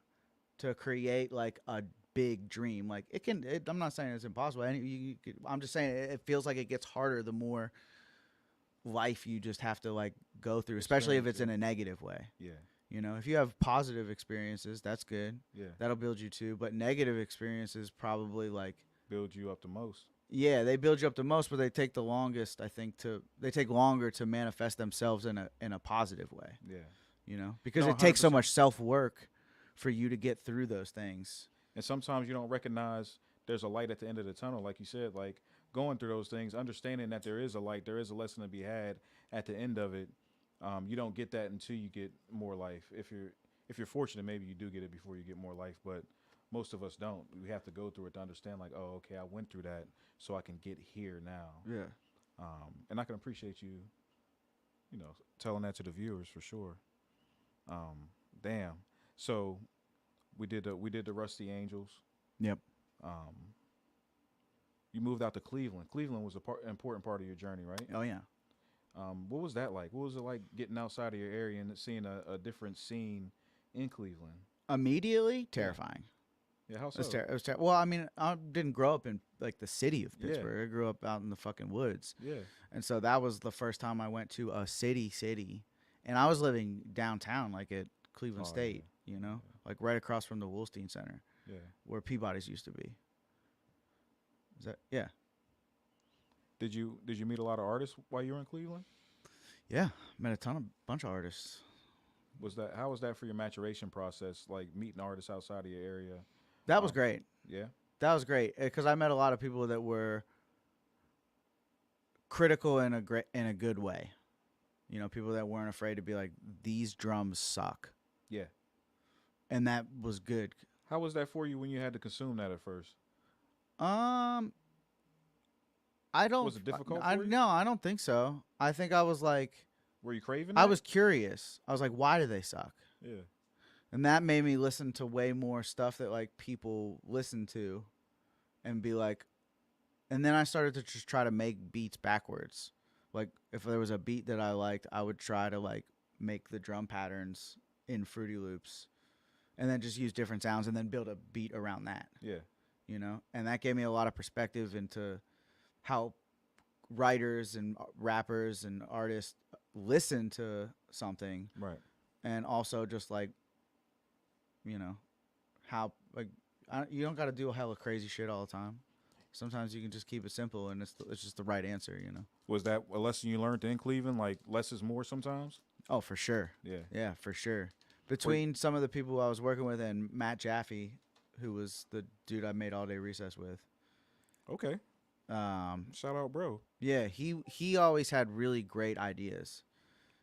Speaker 4: to create like a big dream. Like I'm not saying it's impossible. I'm just saying it feels like it gets harder the more life you just have to like go through, especially if it's in a negative way.
Speaker 2: Yeah.
Speaker 4: If you have positive experiences, that's good.
Speaker 2: Yeah.
Speaker 4: That'll build you too. But negative experiences probably like
Speaker 2: build you up the most.
Speaker 4: Yeah, they build you up the most, but they take the longest, I think, they take longer to manifest themselves in a positive way.
Speaker 2: Yeah.
Speaker 4: Because
Speaker 2: No,
Speaker 4: it takes so
Speaker 2: 100%.
Speaker 4: much self-work for you to get through those things.
Speaker 2: And sometimes you don't recognize there's a light at the end of the tunnel, like you said, like going through those things, understanding that there is a light, there is a lesson to be had at the end of it. You don't get that until you get more life. If you're fortunate, maybe you do get it before you get more life, but most of us don't. We have to go through it to understand, like, oh, okay, I went through that, so I can get here now.
Speaker 4: Yeah.
Speaker 2: And I can appreciate you, telling that to the viewers for sure. Damn. So we did the Rusty Angels.
Speaker 4: Yep.
Speaker 2: You moved out to Cleveland. Cleveland was an important part of your journey, right?
Speaker 4: Oh yeah.
Speaker 2: What was that like? What was it like getting outside of your area and seeing a different scene in Cleveland?
Speaker 4: Immediately terrifying.
Speaker 2: Yeah, how
Speaker 4: It was,
Speaker 2: so?
Speaker 4: it was well, I mean, I didn't grow up in like the city of
Speaker 2: Yeah.
Speaker 4: Pittsburgh. I grew up out in the fucking woods,
Speaker 2: Yeah.
Speaker 4: and so that was the first time I went to a city, and I was living downtown, like at Cleveland
Speaker 2: Oh,
Speaker 4: State, you know, like right across from the Wolstein Center,
Speaker 2: Yeah.
Speaker 4: where Peabody's used to be. Is that yeah?
Speaker 2: Did you meet a lot of artists while you were in Cleveland?
Speaker 4: Yeah, met a bunch of artists.
Speaker 2: How was that for your maturation process? Like meeting artists outside of your area?
Speaker 4: That was great.
Speaker 2: Yeah.
Speaker 4: That was great because I met a lot of people that were critical in a good way. You know, people that weren't afraid to be like, these drums suck,
Speaker 2: Yeah.
Speaker 4: and that was good.
Speaker 2: How was that for you when you had to consume that at first?
Speaker 4: I don't.
Speaker 2: Was it difficult for you?
Speaker 4: No, I don't think so. I think I was like,
Speaker 2: Were you craving
Speaker 4: I
Speaker 2: that?
Speaker 4: was curious. I was like, why do they suck?
Speaker 2: Yeah.
Speaker 4: And that made me listen to way more stuff that like people listen to, and be like, and then I started to just try to make beats backwards. Like if there was a beat that I liked, I would try to like make the drum patterns in Fruity Loops, and then just use different sounds, and then build a beat around that.
Speaker 2: Yeah.
Speaker 4: You know, and that gave me a lot of perspective into how writers and rappers and artists listen to something,
Speaker 2: Right.
Speaker 4: and also just like, you know, how like you don't got to do a hella crazy shit all the time. Sometimes you can just keep it simple, and it's just the right answer, you know.
Speaker 2: Was that a lesson you learned in Cleveland? Like less is more sometimes?
Speaker 4: Oh, for sure.
Speaker 2: Yeah.
Speaker 4: Yeah, for sure. Between some of the people I was working with and Matt Jaffe, who was the dude I made All Day Recess with.
Speaker 2: Okay. Shout out, bro.
Speaker 4: Yeah, he always had really great ideas.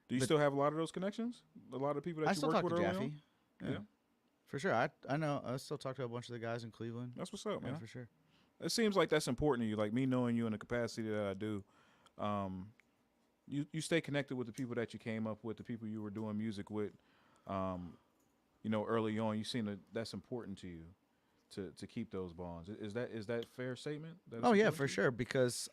Speaker 2: Do you still have a lot of those connections? A lot of people that
Speaker 4: I
Speaker 2: you
Speaker 4: still
Speaker 2: worked
Speaker 4: talk
Speaker 2: with
Speaker 4: to
Speaker 2: early
Speaker 4: Jaffe.
Speaker 2: on?
Speaker 4: Yeah. For sure. I know. I still talk to a bunch of the guys in Cleveland.
Speaker 2: That's what's up,
Speaker 4: Yeah,
Speaker 2: man.
Speaker 4: for sure.
Speaker 2: It seems like that's important to you. Like me knowing you in the capacity that I do, you stay connected with the people that you came up with, the people you were doing music with. You know, early on, you seem that's important to you to keep those bonds. Is that fair statement? That it's
Speaker 4: Oh yeah,
Speaker 2: important
Speaker 4: for
Speaker 2: to you?
Speaker 4: sure. Because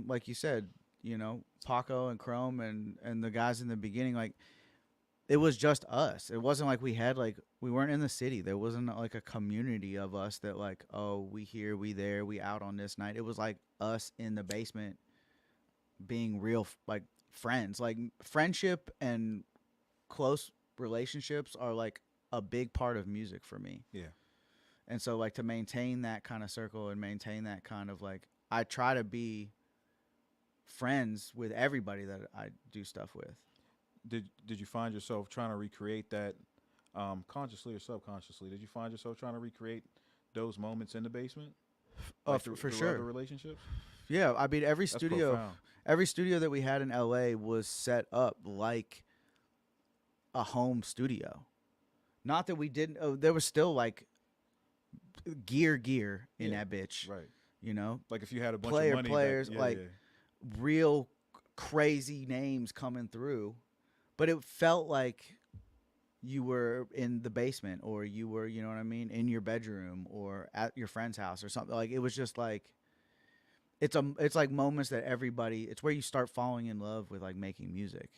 Speaker 4: like you said, you know, Paco and Chrome and the guys in the beginning, like it was just us. It wasn't like we weren't in the city. There wasn't like a community of us that like, oh, we here, we there, we out on this night. It was like us in the basement being real like friends. Like friendship and close relationships are like a big part of music for me.
Speaker 2: Yeah.
Speaker 4: And so like to maintain that kind of circle and maintain that kind of like, I try to be friends with everybody that I do stuff with.
Speaker 2: Did you find yourself trying to recreate that consciously or subconsciously? Did you find yourself trying to recreate those moments in the basement? Like
Speaker 4: For
Speaker 2: through
Speaker 4: sure.
Speaker 2: other relationships?
Speaker 4: Yeah, I mean
Speaker 2: That's profound.
Speaker 4: every studio that we had in LA was set up like a home studio. Not that we didn't. Oh, there was still like gear in
Speaker 2: Yeah,
Speaker 4: that bitch.
Speaker 2: Right.
Speaker 4: You know,
Speaker 2: Like if you had a bunch of money.
Speaker 4: players
Speaker 2: yeah,
Speaker 4: like
Speaker 2: yeah.
Speaker 4: real crazy names coming through, but it felt like you were in the basement, or you were, you know what I mean, in your bedroom or at your friend's house or something. Like it was just like it's like moments that everybody. It's where you start falling in love with like making music,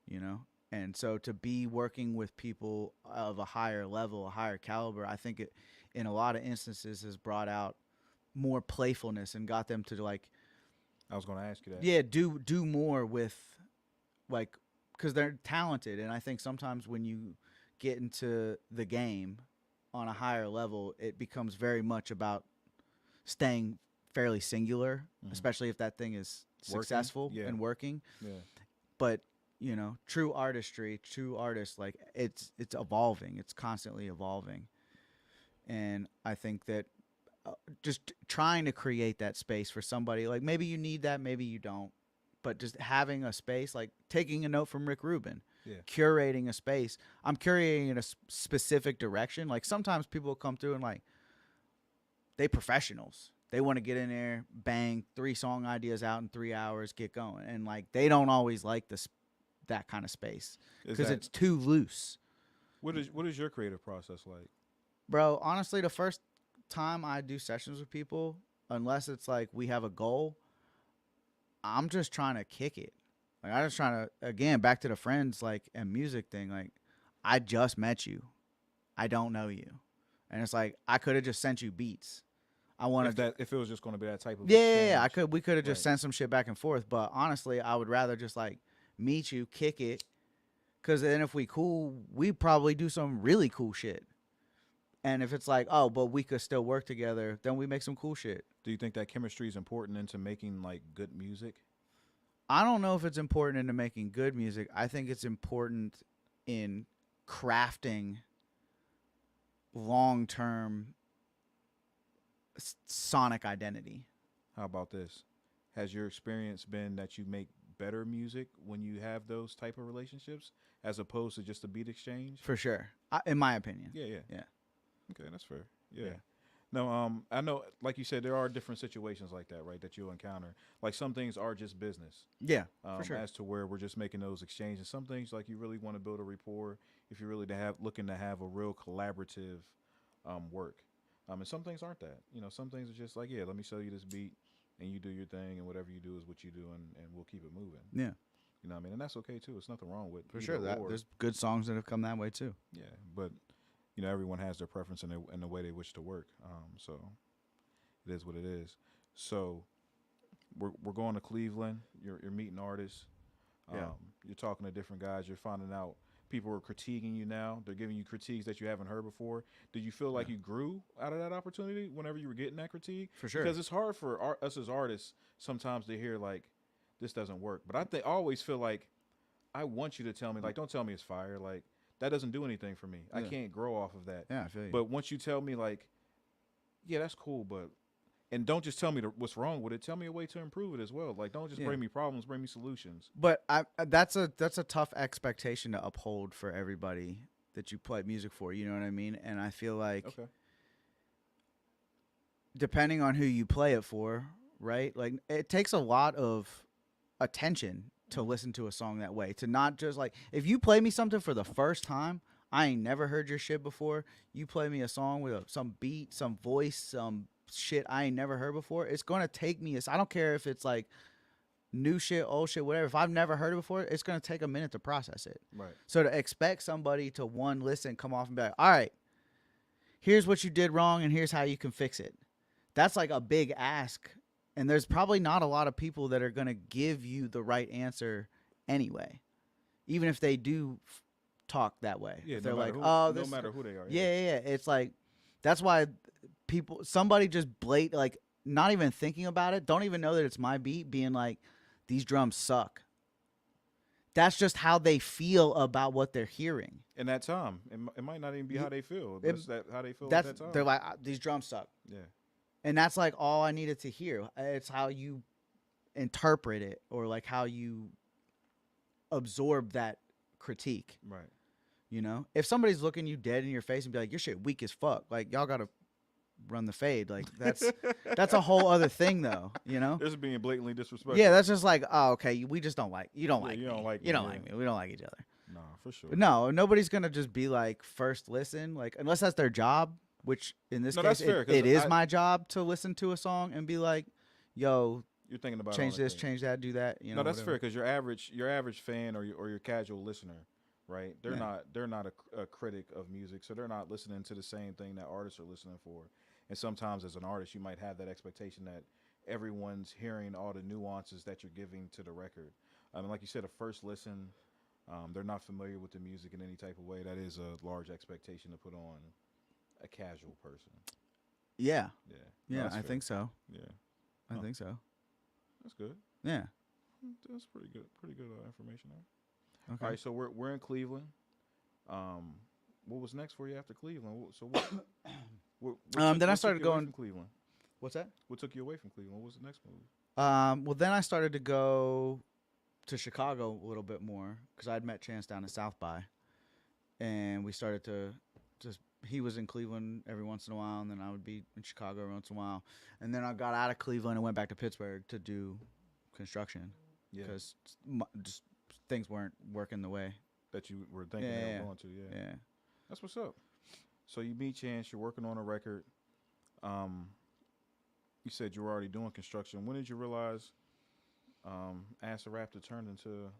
Speaker 4: you know. And so to be working with people of a higher level, a higher caliber, I think it, in a lot of instances, has brought out more playfulness and got them to like,
Speaker 2: I was going to ask you that.
Speaker 4: yeah, do more with, like, because they're talented. And I think sometimes when you get into the game on a higher level, it becomes very much about staying fairly singular, especially if that thing is successful
Speaker 2: Yeah.
Speaker 4: and working.
Speaker 2: Yeah.
Speaker 4: But you know, true artists, like it's evolving. It's constantly evolving. And I think that just trying to create that space for somebody, like maybe you need that, maybe you don't, but just having a space, like taking a note from Rick Rubin, curating a space. I'm curating in a specific direction. Like sometimes people come through and like, they professionals. They want to get in there, bang 3 song ideas out in 3 hours, get going. And like, they don't always like that kind of space because it's too loose.
Speaker 2: What is your creative process like?
Speaker 4: Bro, honestly, the first time I do sessions with people, unless it's like we have a goal, I'm just trying to kick it. Like I just trying to, again, back to the friends like and music thing. Like I just met you. I don't know you. And it's like I could have just sent you beats. I wanted
Speaker 2: If it was just going to be that type of
Speaker 4: yeah,
Speaker 2: exchange.
Speaker 4: we could have just
Speaker 2: Right.
Speaker 4: sent some shit back and forth. But honestly, I would rather just like meet you, kick it, because then if we cool, we probably do some really cool shit. And if it's like, oh, but we could still work together, then we make some cool shit.
Speaker 2: Do you think that chemistry is important into making like good music?
Speaker 4: I don't know if it's important into making good music. I think it's important in crafting long-term sonic identity.
Speaker 2: How about this? Has your experience been that you make better music when you have those type of relationships as opposed to just a beat exchange?
Speaker 4: For sure. In my opinion.
Speaker 2: Yeah, yeah.
Speaker 4: Yeah.
Speaker 2: Okay, that's fair. Yeah.
Speaker 4: Yeah.
Speaker 2: No, I know, like you said, there are different situations like that, right? That you'll encounter. Like some things are just business.
Speaker 4: Yeah, for sure.
Speaker 2: As to where we're just making those exchanges. Some things like you really want to build a rapport if you're really looking to have a real collaborative work. And some things aren't that. You know, some things are just like, yeah, let me sell you this beat, and you do your thing, and whatever you do is what you do, and we'll keep it moving.
Speaker 4: Yeah.
Speaker 2: You know what I mean? And that's okay too. It's nothing wrong with
Speaker 4: For
Speaker 2: either
Speaker 4: sure. There's good songs that have come that way too.
Speaker 2: yeah, but you know, everyone has their preference and the way they wish to work. So it is what it is. So we're going to Cleveland. You're meeting artists.
Speaker 4: Yeah.
Speaker 2: You're talking to different guys. You're finding out people are critiquing you now. They're giving you critiques that you haven't heard before. Did you feel like you grew out of that opportunity whenever you were getting that critique?
Speaker 4: For sure.
Speaker 2: Because it's hard for us as artists sometimes to hear like this doesn't work. But I always feel like I want you to tell me, like, don't tell me it's fire. Like, that doesn't do anything for me. I can't grow off of that.
Speaker 4: Yeah, I feel you.
Speaker 2: But once you tell me, like, yeah, that's cool, but and don't just tell me what's wrong with it. Tell me a way to improve it as well. Like, don't just bring me problems, bring me solutions.
Speaker 4: But that's a tough expectation to uphold for everybody that you play music for. You know what I mean? And I feel like depending on who you play it for, right? Like it takes a lot of attention to listen to a song that way. To not just like if you play me something for the first time, I ain't never heard your shit before. You play me a song with some beat, some voice, some shit I ain't never heard before. It's gonna take me. I don't care if it's like new shit, old shit, whatever. If I've never heard it before, it's gonna take a minute to process it.
Speaker 2: Right.
Speaker 4: So to expect somebody to listen, come off and be like, all right, here's what you did wrong and here's how you can fix it. That's like a big ask. And there's probably not a lot of people that are gonna give you the right answer anyway, even if they do talk that way.
Speaker 2: Yeah,
Speaker 4: if they're
Speaker 2: no
Speaker 4: like,
Speaker 2: no matter who they are.
Speaker 4: Yeah. It's like that's why somebody just like not even thinking about it, don't even know that it's my beat, being like, these drums suck. That's just how they feel about what they're hearing.
Speaker 2: In that time, it might not even be how they feel. It's how they feel at that time.
Speaker 4: They're like, these drums suck.
Speaker 2: Yeah.
Speaker 4: And that's like all I needed to hear. It's how you interpret it or like how you absorb that critique.
Speaker 2: Right.
Speaker 4: You know, if somebody's looking you dead in your face and be like, your shit weak as fuck, like y'all gotta run the fade. Like that's a whole other thing though, you know?
Speaker 2: This is being blatantly disrespectful.
Speaker 4: Yeah, that's just like, oh, okay, we just don't like, you don't like
Speaker 2: you
Speaker 4: me.
Speaker 2: don't like
Speaker 4: you
Speaker 2: me,
Speaker 4: don't
Speaker 2: yeah.
Speaker 4: like me. We don't like each other.
Speaker 2: Nah, for sure.
Speaker 4: But no, nobody's gonna just be like first listen, like unless that's their job, which in this
Speaker 2: No,
Speaker 4: case
Speaker 2: that's fair,
Speaker 4: it is my job to listen to a song and be like, yo,
Speaker 2: you're thinking about
Speaker 4: change
Speaker 2: all
Speaker 4: this,
Speaker 2: that.
Speaker 4: change that, do that. You know,
Speaker 2: No, that's
Speaker 4: whatever.
Speaker 2: fair because your average fan or your casual listener, right? They're not a critic of music, so they're not listening to the same thing that artists are listening for. And sometimes as an artist, you might have that expectation that everyone's hearing all the nuances that you're giving to the record. I mean, like you said, a first listen, they're not familiar with the music in any type of way. That is a large expectation to put on a casual person.
Speaker 4: Yeah.
Speaker 2: Yeah.
Speaker 4: Yeah,
Speaker 2: that's
Speaker 4: I
Speaker 2: fair.
Speaker 4: think so.
Speaker 2: Yeah.
Speaker 4: I think so.
Speaker 2: That's good.
Speaker 4: Yeah.
Speaker 2: That's pretty good. Pretty good information there.
Speaker 4: Okay.
Speaker 2: All right, so we're in Cleveland. What was next for you after Cleveland? So what
Speaker 4: Then I
Speaker 2: took
Speaker 4: started
Speaker 2: you away
Speaker 4: going.
Speaker 2: from Cleveland.
Speaker 4: What's that?
Speaker 2: What took you away from Cleveland? What was the next move?
Speaker 4: Well, then I started to go to Chicago a little bit more because I'd met Chance down at South by, and we started to just. He was in Cleveland every once in a while, and then I would be in Chicago every once in a while. And then I got out of Cleveland and went back to Pittsburgh to do construction because just things weren't working the way
Speaker 2: that you were thinking they were going to.
Speaker 4: Yeah.
Speaker 2: That's what's up. So you meet Chance. You're working on a record. You said you were already doing construction. When did you realize Acid Raptor turned into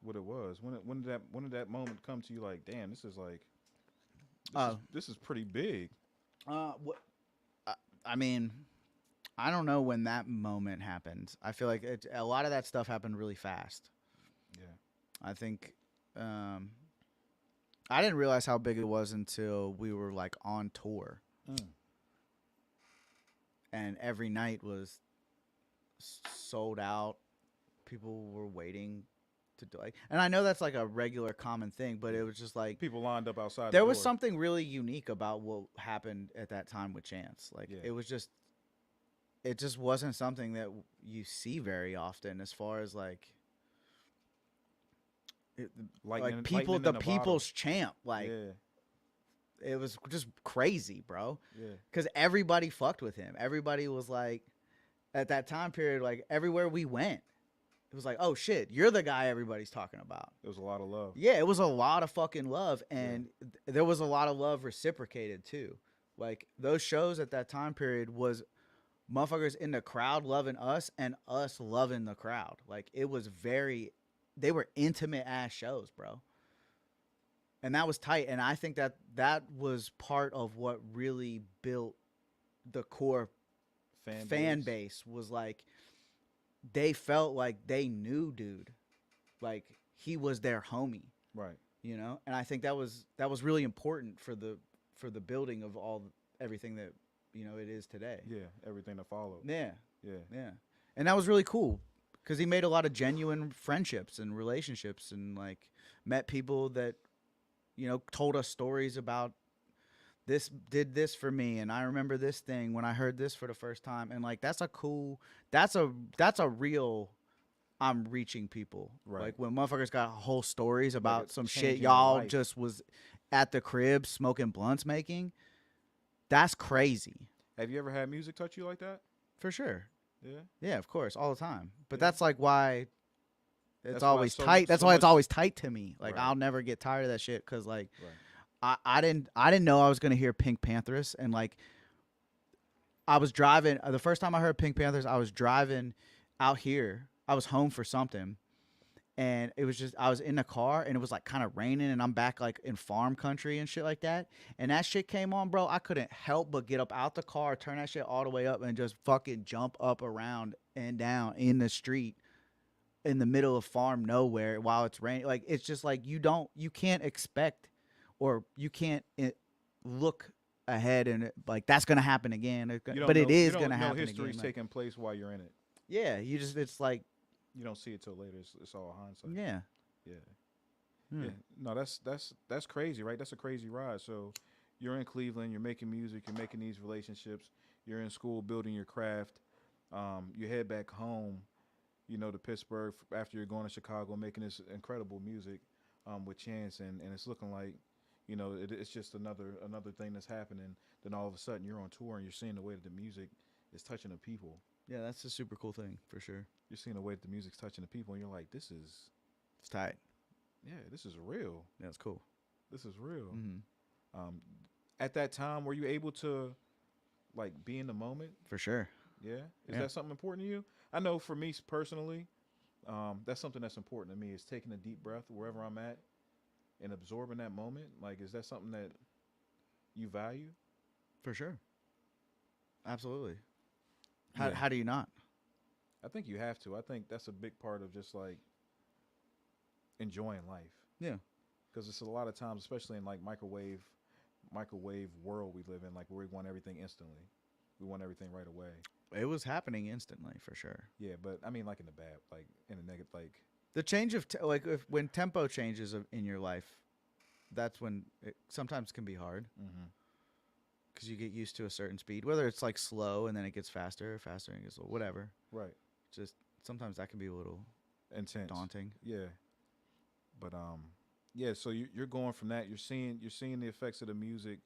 Speaker 2: what it was? When did that moment come to you? Like, damn, this is like. This is pretty big.
Speaker 4: What? I mean, I don't know when that moment happened. I feel like a lot of that stuff happened really fast.
Speaker 2: Yeah.
Speaker 4: I think I didn't realize how big it was until we were like on tour, and every night was sold out. People were waiting to do like, and I know that's like a regular common thing, but it was just like
Speaker 2: People lined up outside.
Speaker 4: there
Speaker 2: the
Speaker 4: was
Speaker 2: door.
Speaker 4: something really unique about what happened at that time with Chance. Like
Speaker 2: Yeah.
Speaker 4: it just wasn't something that you see very often as far as like
Speaker 2: Lightning,
Speaker 4: people,
Speaker 2: lightning
Speaker 4: the
Speaker 2: in a
Speaker 4: people's champ. Like
Speaker 2: bottle.
Speaker 4: it was just crazy, bro.
Speaker 2: Yeah.
Speaker 4: Because everybody fucked with him. Everybody was like, at that time period, like everywhere we went, it was like, oh shit, you're the guy everybody's talking about.
Speaker 2: There was a lot of love.
Speaker 4: Yeah, it was a lot of fucking love, and there was a lot of love reciprocated too. Like those shows at that time period was motherfuckers in the crowd loving us and us loving the crowd. Like it was they were intimate ass shows, bro. And that was tight. And I think that was part of what really built the core fan base was like they felt like they knew dude. Like he was their homie.
Speaker 2: Right.
Speaker 4: You know? And I think that was really important for the building of everything that, you know, it is today.
Speaker 2: Yeah. Everything that followed.
Speaker 4: Yeah.
Speaker 2: Yeah.
Speaker 4: Yeah. And that was really cool because he made a lot of genuine friendships and relationships and like met people that, you know, told us stories about this did this for me and I remember this thing when I heard this for the first time, and like that's a real I'm reaching people.
Speaker 2: Right.
Speaker 4: Like when motherfuckers got whole stories about
Speaker 2: it's
Speaker 4: some shit
Speaker 2: changing
Speaker 4: y'all
Speaker 2: life.
Speaker 4: just was at the crib smoking blunts making, that's crazy.
Speaker 2: Have you ever had music touch you like that?
Speaker 4: For sure.
Speaker 2: Yeah.
Speaker 4: Yeah, of course, all the time. But
Speaker 2: Yeah.
Speaker 4: that's like why it's
Speaker 2: That's why
Speaker 4: always
Speaker 2: so-
Speaker 4: tight. That's
Speaker 2: so
Speaker 4: why it's
Speaker 2: much-
Speaker 4: always tight to me. Like
Speaker 2: Right.
Speaker 4: I'll never get tired of that shit because like
Speaker 2: Right.
Speaker 4: I didn't know I was gonna hear Pink Panthers, and like I was driving the first time I heard Pink Panthers. I was driving out here. I was home for something, and it was just I was in the car, and it was like kind of raining, and I'm back like in farm country and shit like that. And that shit came on, bro. I couldn't help but get up out the car, turn that shit all the way up, and just fucking jump up around and down in the street in the middle of farm nowhere while it's raining. Like it's just like you can't expect or you can't look ahead and like that's gonna happen again.
Speaker 2: You don't
Speaker 4: But
Speaker 2: know,
Speaker 4: it is
Speaker 2: you don't
Speaker 4: gonna
Speaker 2: know
Speaker 4: happen
Speaker 2: history's
Speaker 4: again. Like,
Speaker 2: taking place while you're in it.
Speaker 4: yeah, it's like
Speaker 2: You don't see it till later. It's all hindsight.
Speaker 4: yeah.
Speaker 2: Yeah.
Speaker 4: Hmm.
Speaker 2: Yeah. No, that's crazy, right? That's a crazy ride. So you're in Cleveland, you're making music, you're making these relationships, you're in school building your craft. You head back home, you know, to Pittsburgh after you're going to Chicago, making this incredible music with Chance, and it's looking like, you know, it's just another thing that's happening. Then all of a sudden you're on tour and you're seeing the way that the music is touching the people.
Speaker 4: Yeah, that's a super cool thing for sure.
Speaker 2: You're seeing the way that the music's touching the people, and you're like, this is,
Speaker 4: It's tight.
Speaker 2: yeah, this is real.
Speaker 4: Yeah, it's cool.
Speaker 2: This is real.
Speaker 4: Mm-hmm.
Speaker 2: At that time, were you able to, like, be in the moment?
Speaker 4: For sure.
Speaker 2: Yeah. Is
Speaker 4: Yeah.
Speaker 2: that something important to you? I know for me personally, that's something that's important to me is taking a deep breath wherever I'm at and absorbing that moment. Like, is that something that you value?
Speaker 4: For sure. Absolutely.
Speaker 2: Yeah.
Speaker 4: How do you not?
Speaker 2: I think you have to. I think that's a big part of just like enjoying life.
Speaker 4: Yeah.
Speaker 2: Because it's a lot of times, especially in like microwave world we live in, like where we want everything instantly. We want everything right away.
Speaker 4: It was happening instantly for sure.
Speaker 2: Yeah, but I mean, like in the bad, like in a negative, like
Speaker 4: The change of when tempo changes in your life, that's when it sometimes can be hard because you get used to a certain speed, whether it's like slow and then it gets faster and it gets slow, whatever.
Speaker 2: right,
Speaker 4: Just sometimes that can be a little
Speaker 2: intense,
Speaker 4: daunting.
Speaker 2: Yeah, but yeah. So you're going from that. You're seeing the effects of the music,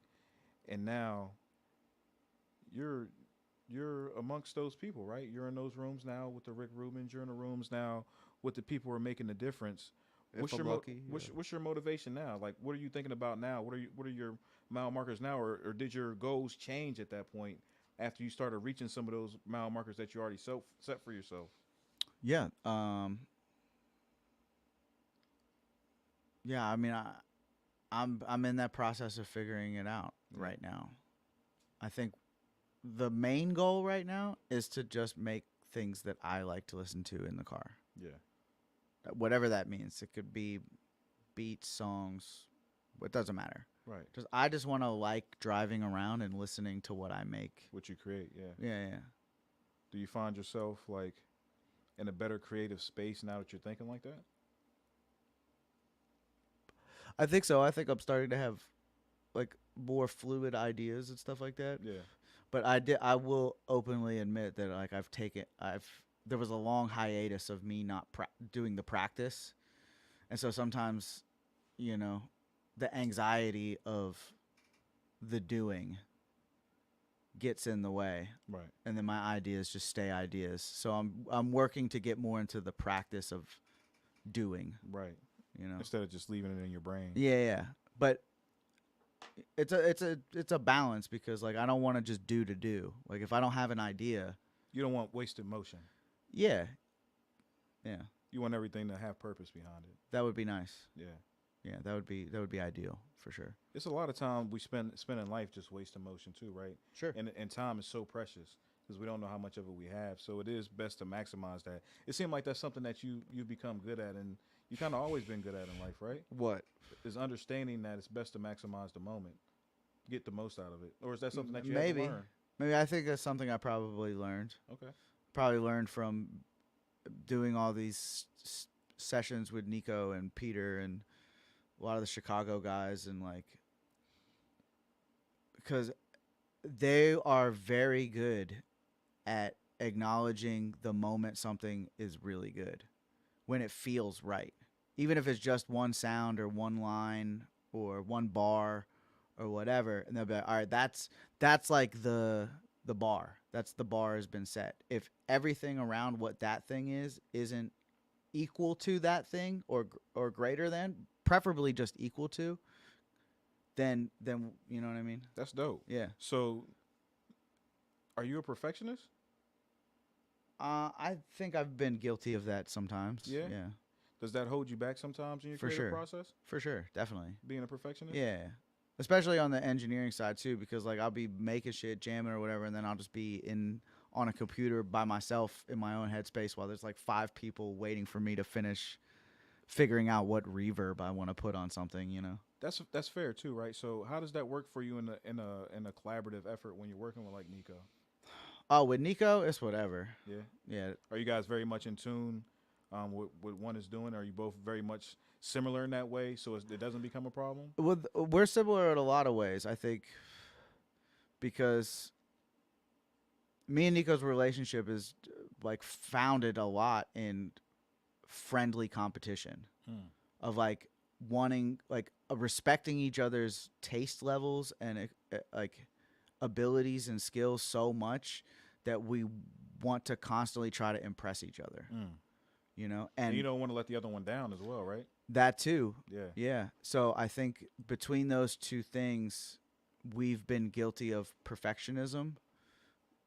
Speaker 2: and now you're amongst those people, right? You're in those rooms now with the Rick Rubins. You're in the rooms now with the people who are making the difference.
Speaker 4: If I'm lucky,
Speaker 2: What's your motivation now? Like, what are you thinking about now? What are your mile markers now, or did your goals change at that point after you started reaching some of those mile markers that you already set for yourself?
Speaker 4: Yeah. Yeah. I mean, I'm in that process of figuring it out right now. I think the main goal right now is to just make things that I like to listen to in the car.
Speaker 2: Yeah.
Speaker 4: Whatever that means. It could be beats, songs. It doesn't matter.
Speaker 2: Right.
Speaker 4: I just want to like driving around and listening to what I make.
Speaker 2: What you create, yeah.
Speaker 4: Yeah.
Speaker 2: Do you find yourself like in a better creative space now that you're thinking like that?
Speaker 4: I think so. I think I'm starting to have like more fluid ideas and stuff like that.
Speaker 2: Yeah.
Speaker 4: But I will openly admit that like there was a long hiatus of me not doing the practice. And so sometimes, you know, the anxiety of the doing gets in the way.
Speaker 2: Right.
Speaker 4: And then my ideas just stay ideas. So I'm working to get more into the practice of doing.
Speaker 2: Right.
Speaker 4: You know.
Speaker 2: Instead of just leaving it in your brain.
Speaker 4: Yeah. But it's a balance because like I don't want to just do to do. Like if I don't have an idea,
Speaker 2: You don't want wasted motion.
Speaker 4: yeah.
Speaker 2: You want everything to have purpose behind it.
Speaker 4: That would be nice.
Speaker 2: Yeah.
Speaker 4: Yeah, that would be ideal for sure.
Speaker 2: It's a lot of time we spend in life just wasting motion too, right?
Speaker 4: Sure.
Speaker 2: And time is so precious because we don't know how much of it we have. So it is best to maximize that. It seemed like that's something that you become good at, and you kind of always been good at in life, right?
Speaker 4: What?
Speaker 2: Is understanding that it's best to maximize the moment, get the most out of it, or is that something that you
Speaker 4: Maybe.
Speaker 2: have to learn?
Speaker 4: Maybe I think that's something I probably learned.
Speaker 2: Okay.
Speaker 4: Probably learned from doing all these sessions with Nico and Peter and a lot of the Chicago guys, and like because they are very good at acknowledging the moment something is really good when it feels right, even if it's just one sound or one line or one bar or whatever, and they'll be like, all right, that's like the bar. That's the bar has been set. If everything around what that thing isn't equal to that thing or greater than, preferably just equal to, then you know what I mean?
Speaker 2: That's dope.
Speaker 4: Yeah.
Speaker 2: So, are you a perfectionist?
Speaker 4: I think I've been guilty of that sometimes.
Speaker 2: Yeah?
Speaker 4: Yeah.
Speaker 2: Does that hold you back sometimes in your
Speaker 4: For
Speaker 2: creative
Speaker 4: sure.
Speaker 2: process?
Speaker 4: For sure. Definitely.
Speaker 2: Being a perfectionist?
Speaker 4: Yeah. Especially on the engineering side too, because like I'll be making shit, jamming or whatever, and then I'll just be on a computer by myself in my own headspace while there's like 5 people waiting for me to finish figuring out what reverb I want to put on something, you know.
Speaker 2: That's fair too, right? So how does that work for you in a collaborative effort when you're working with like Nico?
Speaker 4: Oh, with Nico, it's whatever.
Speaker 2: Yeah.
Speaker 4: Yeah.
Speaker 2: Are you guys very much in tune with what one is doing? Are you both very much similar in that way, so it doesn't become a problem?
Speaker 4: We're similar in a lot of ways, I think, because me and Nico's relationship is like founded a lot in friendly competition of like wanting, like respecting each other's taste levels and like abilities and skills so much that we want to constantly try to impress each other. You know, and
Speaker 2: you don't want to let the other one down as well, right?
Speaker 4: That too.
Speaker 2: Yeah.
Speaker 4: Yeah. So I think between those two things, we've been guilty of perfectionism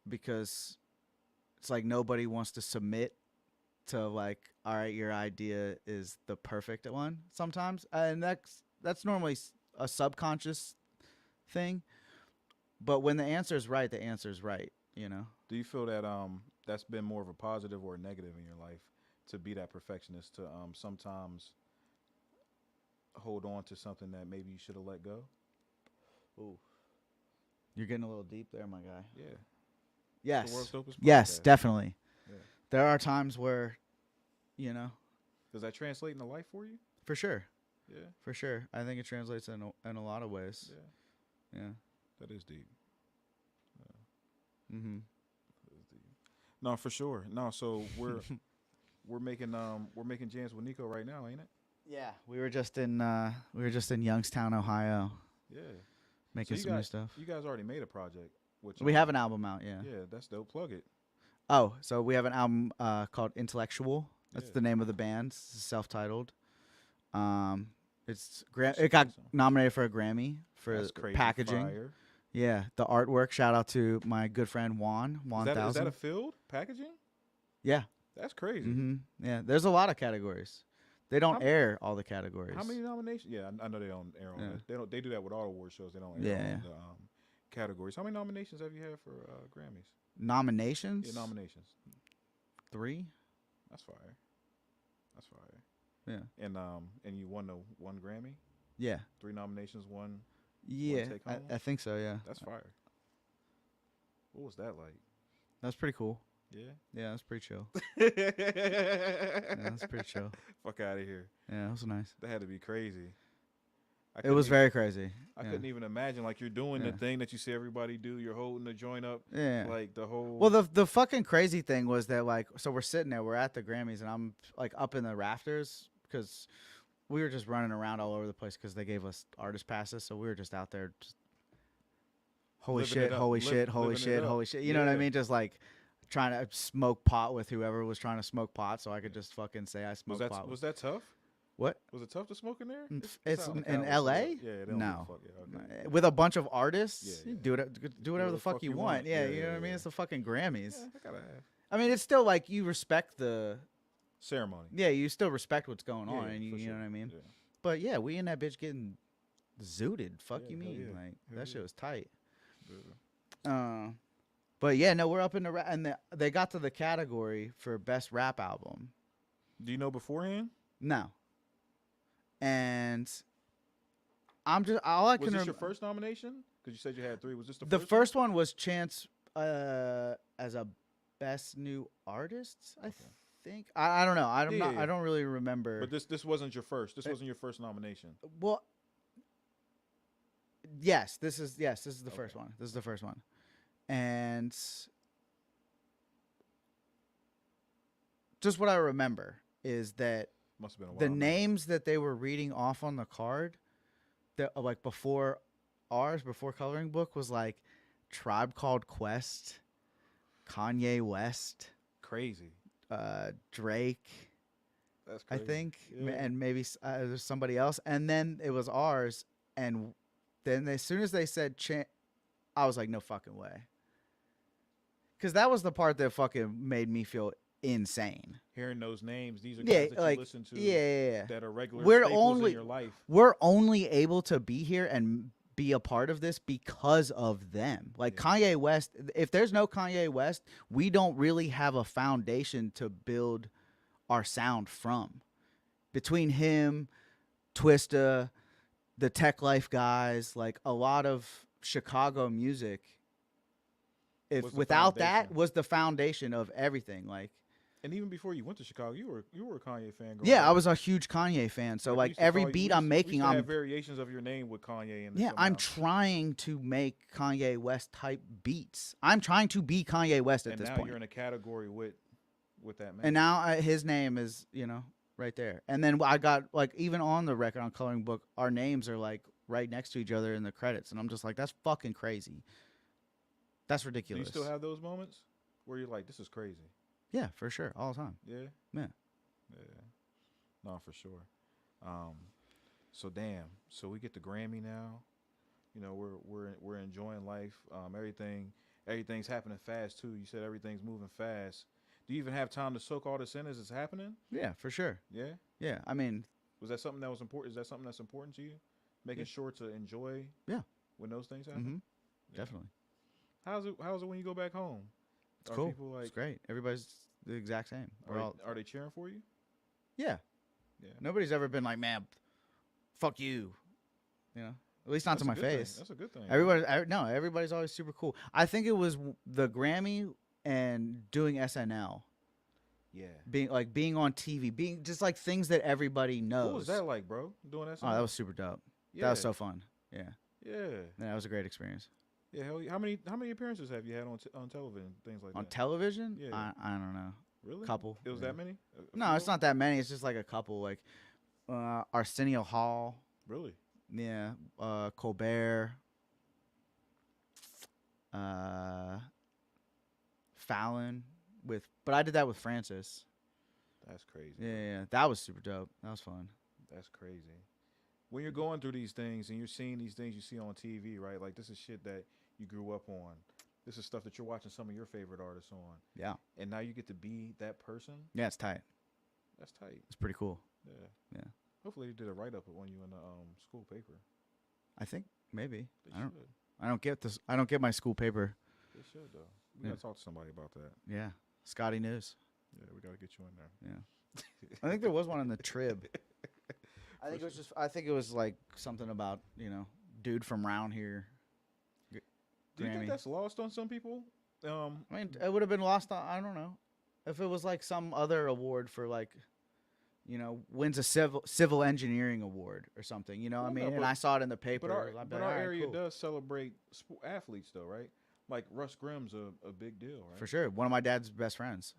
Speaker 4: because it's like nobody wants to submit to like, all right, your idea is the perfect one sometimes. And that's normally a subconscious thing. But when the answer is right, the answer is right, you know?
Speaker 2: Do you feel that that's been more of a positive or a negative in your life to be that perfectionist, to sometimes hold on to something that maybe you should have let go?
Speaker 4: Ooh. You're getting a little deep there, my guy.
Speaker 2: Yeah.
Speaker 4: Yes.
Speaker 2: The world's dopest
Speaker 4: Yes,
Speaker 2: podcast.
Speaker 4: definitely.
Speaker 2: Yeah.
Speaker 4: There are times where, you know.
Speaker 2: Does that translate into life for you?
Speaker 4: For sure.
Speaker 2: Yeah.
Speaker 4: For sure. I think it translates in a lot of ways.
Speaker 2: Yeah.
Speaker 4: Yeah.
Speaker 2: That is deep.
Speaker 4: Mm-hmm.
Speaker 2: That is deep. No, for sure. No, so we're making jams with Nico right now, ain't it?
Speaker 4: Yeah. We were just in Youngstown, Ohio,
Speaker 2: Yeah.
Speaker 4: making
Speaker 2: So
Speaker 4: some new stuff.
Speaker 2: You guys already made a project. Which
Speaker 4: We have an album out, yeah.
Speaker 2: Yeah, that's dope. Plug it.
Speaker 4: Oh, so we have an album called Intellectual. That's
Speaker 2: Yeah.
Speaker 4: the name of the band. It's self-titled. It
Speaker 2: That's
Speaker 4: got
Speaker 2: awesome.
Speaker 4: nominated for a Grammy for
Speaker 2: That's crazy
Speaker 4: packaging.
Speaker 2: fire.
Speaker 4: Yeah, the artwork. Shout out to my good friend Juan
Speaker 2: Is that
Speaker 4: Thousand.
Speaker 2: a field packaging?
Speaker 4: Yeah.
Speaker 2: That's crazy.
Speaker 4: Mm-hmm. Yeah. There's a lot of categories. They don't
Speaker 2: How-
Speaker 4: air all the categories.
Speaker 2: How many nominations? Yeah, I know they don't air on
Speaker 4: Yeah.
Speaker 2: it. They do that with all award shows. They don't air
Speaker 4: Yeah.
Speaker 2: on the categories. How many nominations have you had for Grammys?
Speaker 4: Nominations?
Speaker 2: Yeah, nominations.
Speaker 4: 3.
Speaker 2: That's fire. That's fire.
Speaker 4: Yeah.
Speaker 2: And you won the one Grammy.
Speaker 4: Yeah.
Speaker 2: 3 nominations, one.
Speaker 4: Yeah.
Speaker 2: take home?
Speaker 4: I think so. Yeah.
Speaker 2: That's fire. What was that like?
Speaker 4: That's pretty cool.
Speaker 2: Yeah.
Speaker 4: Yeah, that's pretty chill.
Speaker 2: Yeah,
Speaker 4: That's pretty chill.
Speaker 2: Fuck out of here.
Speaker 4: Yeah, that was nice.
Speaker 2: That had to be crazy.
Speaker 4: It was very crazy.
Speaker 2: I couldn't even imagine. Like, you're doing the thing that you see everybody do. You're holding the joint up.
Speaker 4: Yeah.
Speaker 2: Like the whole.
Speaker 4: Well, the fucking crazy thing was that, like, so we're sitting there, we're at the Grammys, and I'm like up in the rafters because we were just running around all over the place because they gave us artist passes, so we were just out there, just holy
Speaker 2: Living
Speaker 4: shit,
Speaker 2: it up.
Speaker 4: holy shit, holy
Speaker 2: Living it
Speaker 4: shit,
Speaker 2: up.
Speaker 4: holy shit. You know what I
Speaker 2: Yeah.
Speaker 4: mean? Just like trying to smoke pot with whoever was trying to smoke pot, so I could just fucking say I smoked pot.
Speaker 2: Was that tough?
Speaker 4: What?
Speaker 2: Was it tough to smoke in there?
Speaker 4: It's
Speaker 2: not like
Speaker 4: in
Speaker 2: Cali,
Speaker 4: L.A.
Speaker 2: Yeah, they don't give a
Speaker 4: No.
Speaker 2: fuck. Yeah, okay.
Speaker 4: With a bunch of artists,
Speaker 2: Yeah,
Speaker 4: you
Speaker 2: yeah.
Speaker 4: do whatever the fuck you want. Yeah, you know what I mean.
Speaker 2: yeah.
Speaker 4: It's the fucking Grammys.
Speaker 2: Yeah, I gotta have
Speaker 4: I mean, it's still like you respect the.
Speaker 2: ceremony.
Speaker 4: Yeah, you still respect what's going
Speaker 2: Yeah,
Speaker 4: on, and you
Speaker 2: for
Speaker 4: know
Speaker 2: sure.
Speaker 4: what I mean.
Speaker 2: Yeah.
Speaker 4: But yeah, we in that bitch getting zooted. Fuck
Speaker 2: Yeah,
Speaker 4: you
Speaker 2: hell
Speaker 4: mean?
Speaker 2: yeah.
Speaker 4: Like
Speaker 2: Hell
Speaker 4: that shit
Speaker 2: yeah.
Speaker 4: was tight.
Speaker 2: Yeah.
Speaker 4: But yeah, no, we're up in the and they got to the category for best rap album.
Speaker 2: Do you know beforehand?
Speaker 4: No. And I'm just all I
Speaker 2: Was
Speaker 4: can.
Speaker 2: this your first nomination? Because you said you had 3. Was this the
Speaker 4: The
Speaker 2: first?
Speaker 4: first one was Chance as a best new artist. I think I don't know. I'm not.
Speaker 2: Yeah.
Speaker 4: I don't really remember.
Speaker 2: But this wasn't your first. This wasn't your first nomination.
Speaker 4: Well, yes, this is the first one. This is the first one, and just what I remember is that
Speaker 2: Must have been a while.
Speaker 4: the
Speaker 2: now.
Speaker 4: names that they were reading off on the card, that like before Coloring Book was like Tribe Called Quest, Kanye West,
Speaker 2: Crazy.
Speaker 4: Drake.
Speaker 2: That's
Speaker 4: I
Speaker 2: crazy.
Speaker 4: think,
Speaker 2: Yeah.
Speaker 4: and maybe there's somebody else, and then it was ours, and then as soon as they said I was like, no fucking way, because that was the part that fucking made me feel insane.
Speaker 2: Hearing those names, these are
Speaker 4: Yeah,
Speaker 2: guys that
Speaker 4: like
Speaker 2: you listen to.
Speaker 4: yeah.
Speaker 2: That are regular
Speaker 4: We're
Speaker 2: staples
Speaker 4: only-
Speaker 2: in your life.
Speaker 4: We're only able to be here and be a part of this because of them. Like Kanye West, if there's no Kanye West, we don't really have a foundation to build our sound from. Between him, Twista, the Tech Life guys, like a lot of Chicago music, if
Speaker 2: Was the
Speaker 4: without that
Speaker 2: foundation.
Speaker 4: was the foundation of everything. Like
Speaker 2: And even before you went to Chicago, you were a Kanye fan. Growing
Speaker 4: yeah, I
Speaker 2: up.
Speaker 4: was a huge Kanye fan. So
Speaker 2: We
Speaker 4: like
Speaker 2: used to
Speaker 4: every
Speaker 2: call you-
Speaker 4: beat
Speaker 2: we
Speaker 4: I'm
Speaker 2: used-
Speaker 4: making,
Speaker 2: we used to
Speaker 4: I'm
Speaker 2: have variations of your name with Kanye in it.
Speaker 4: yeah, I'm
Speaker 2: somehow.
Speaker 4: trying to make Kanye West type beats. I'm trying to be Kanye West at
Speaker 2: And
Speaker 4: this
Speaker 2: now
Speaker 4: point.
Speaker 2: you're in a category with that man.
Speaker 4: And now his name is, right there. And then I got like even on the record on Coloring Book, our names are like right next to each other in the credits, and I'm just like, that's fucking crazy. That's
Speaker 2: Do
Speaker 4: ridiculous.
Speaker 2: you still have those moments where you're like, this is crazy?
Speaker 4: Yeah, for sure, all the time.
Speaker 2: Yeah.
Speaker 4: Yeah.
Speaker 2: Yeah. No, for sure. So damn. So we get the Grammy now. You know, we're enjoying life. Everything's happening fast too. You said everything's moving fast. Do you even have time to soak all this in as it's happening?
Speaker 4: Yeah, for sure.
Speaker 2: Yeah.
Speaker 4: Yeah, I mean,
Speaker 2: Was that something that was important? Is that something that's important to you? Making sure to enjoy.
Speaker 4: Yeah.
Speaker 2: When those things happen. Yeah.
Speaker 4: definitely.
Speaker 2: How's it when you go back home?
Speaker 4: It's
Speaker 2: Are
Speaker 4: cool.
Speaker 2: people like?
Speaker 4: It's great. Everybody's the exact same. We're all,
Speaker 2: Are they cheering for you?
Speaker 4: yeah.
Speaker 2: Yeah.
Speaker 4: Nobody's ever been like, man, fuck you. At least not
Speaker 2: That's
Speaker 4: to
Speaker 2: a
Speaker 4: my
Speaker 2: good thing.
Speaker 4: face.
Speaker 2: That's a good thing.
Speaker 4: Everybody's always super cool. I think it was the Grammy and doing SNL,
Speaker 2: Yeah.
Speaker 4: being on TV, being just like things that everybody knows.
Speaker 2: What was that like, bro? Doing that?
Speaker 4: Oh, that was super dope. That was so fun. Yeah,
Speaker 2: Yeah.
Speaker 4: that was a great experience.
Speaker 2: Yeah. Hell, yeah. How many appearances have you had on television? Things like
Speaker 4: On
Speaker 2: that.
Speaker 4: television,
Speaker 2: Yeah.
Speaker 4: I don't know.
Speaker 2: Really?
Speaker 4: Couple.
Speaker 2: It was
Speaker 4: yeah.
Speaker 2: that many?
Speaker 4: No, it's not that many. It's just like a couple. Like Arsenio Hall.
Speaker 2: Really?
Speaker 4: Yeah. Colbert. Fallon but I did that with Francis.
Speaker 2: That's crazy.
Speaker 4: Yeah. That was super dope. That was fun.
Speaker 2: That's crazy. When you're going through these things and you're seeing these things you see on TV, right? Like this is shit that you grew up on. This is stuff that you're watching some of your favorite artists on.
Speaker 4: Yeah.
Speaker 2: And now you get to be that person.
Speaker 4: Yeah, it's tight.
Speaker 2: That's tight.
Speaker 4: It's pretty cool.
Speaker 2: Yeah.
Speaker 4: Yeah.
Speaker 2: Hopefully they did a write up on you in the school paper.
Speaker 4: I think maybe.
Speaker 2: They
Speaker 4: I don't.
Speaker 2: should.
Speaker 4: I don't get this. I don't get my school paper.
Speaker 2: They should though. We gotta talk to somebody about that.
Speaker 4: Yeah, Scotty News.
Speaker 2: Yeah, we gotta get you in there.
Speaker 4: Yeah, I think there was one in the Trib. I think it was just. I think it was like something about dude from round here.
Speaker 2: Do you think that's lost on some people?
Speaker 4: I mean, it would have been lost on. I don't know if it was like some other award for like, wins a civil engineering award or something. You know what I mean?
Speaker 2: No,
Speaker 4: And I saw it in the paper.
Speaker 2: But our area does celebrate athletes though, right? Like Russ Grimm's a big deal, right?
Speaker 4: For sure. One of my dad's best friends.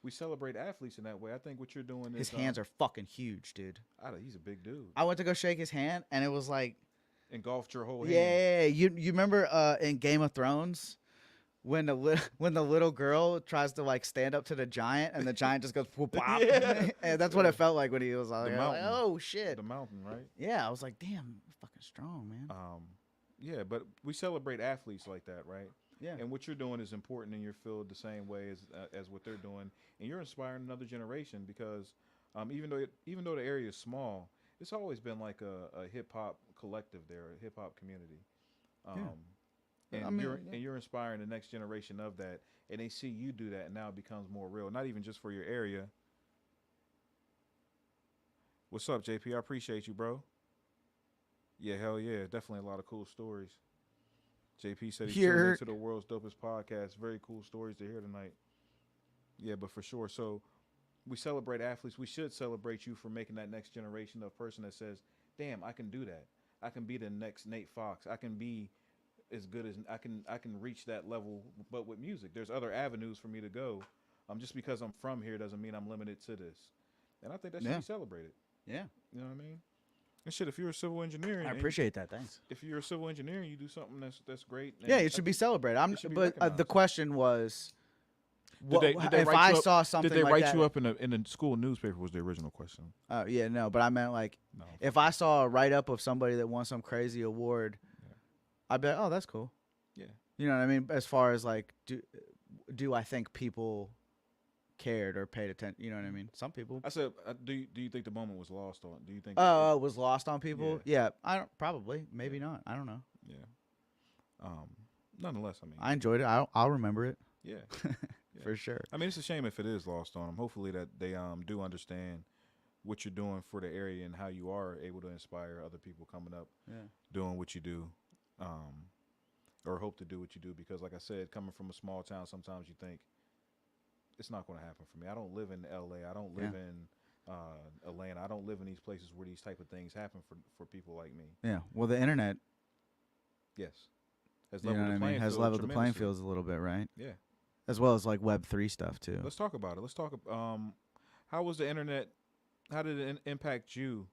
Speaker 2: We celebrate athletes in that way. I think what you're doing is
Speaker 4: his hands are fucking huge, dude.
Speaker 2: He's a big dude.
Speaker 4: I went to go shake his hand, and it was like
Speaker 2: engulfed your whole hand.
Speaker 4: Yeah. You remember in Game of Thrones when the little girl tries to like stand up to the giant, and the giant just goes whoop pop.
Speaker 2: Yeah.
Speaker 4: And that's what it felt like when he was like, oh shit.
Speaker 2: The mountain, right?
Speaker 4: Yeah, I was like, damn, you're fucking strong, man.
Speaker 2: Yeah, but we celebrate athletes like that, right?
Speaker 4: Yeah.
Speaker 2: And what you're doing is important in your field the same way as what they're doing, and you're inspiring another generation because even though the area is small, it's always been like a hip hop collective there, a hip hop community. And you're inspiring the next generation of that, and they see you do that, and now it becomes more real. Not even just for your area. What's up, JP? I appreciate you, bro. Yeah, hell yeah, definitely a lot of cool stories. JP said he tuned into the world's dopest podcast. Very cool stories to hear tonight. Yeah, but for sure. So we celebrate athletes. We should celebrate you for making that next generation of person that says, damn, I can do that. I can be the next Nate Fox. I can be as good as I can reach that level, but with music. There's other avenues for me to go. Just because I'm from here doesn't mean I'm limited to this. And I think that should be celebrated.
Speaker 4: Yeah.
Speaker 2: You know what I mean? And shit, if you're a civil engineer,
Speaker 4: I appreciate that. Thanks.
Speaker 2: If you're a civil engineer and you do something that's great,
Speaker 4: yeah, it should be celebrated. But the question was,
Speaker 2: if I saw something, did they write you up in the school newspaper? Was the original question?
Speaker 4: Yeah, no, but I meant like, if I saw a write up of somebody that won some crazy award, I'd be like, oh, that's cool.
Speaker 2: Yeah,
Speaker 4: you know what I mean. As far as like, do I think people cared or paid attention? You know what I mean. Some people.
Speaker 2: I said, do you think the moment was lost on? Do you think?
Speaker 4: It was lost on people? Yeah, I don't. Probably, maybe not. I don't know.
Speaker 2: Yeah. Nonetheless, I mean,
Speaker 4: I enjoyed it. I'll remember it.
Speaker 2: Yeah.
Speaker 4: For sure.
Speaker 2: I mean, it's a shame if it is lost on them. Hopefully that they do understand what you're doing for the area and how you are able to inspire other people coming up, doing what you do, or hope to do what you do. Because, like I said, coming from a small town, sometimes you think, it's not going to happen for me. I don't live in L.A. I don't live in Atlanta. I don't live in these places where these type of things happen for people like me.
Speaker 4: Yeah. Well, the internet.
Speaker 2: Yes. Has
Speaker 4: leveled the playing fields a little bit, right?
Speaker 2: Yeah.
Speaker 4: As well as like Web3 stuff too.
Speaker 2: Let's talk about it. Let's talk. How was the internet? How did it impact you?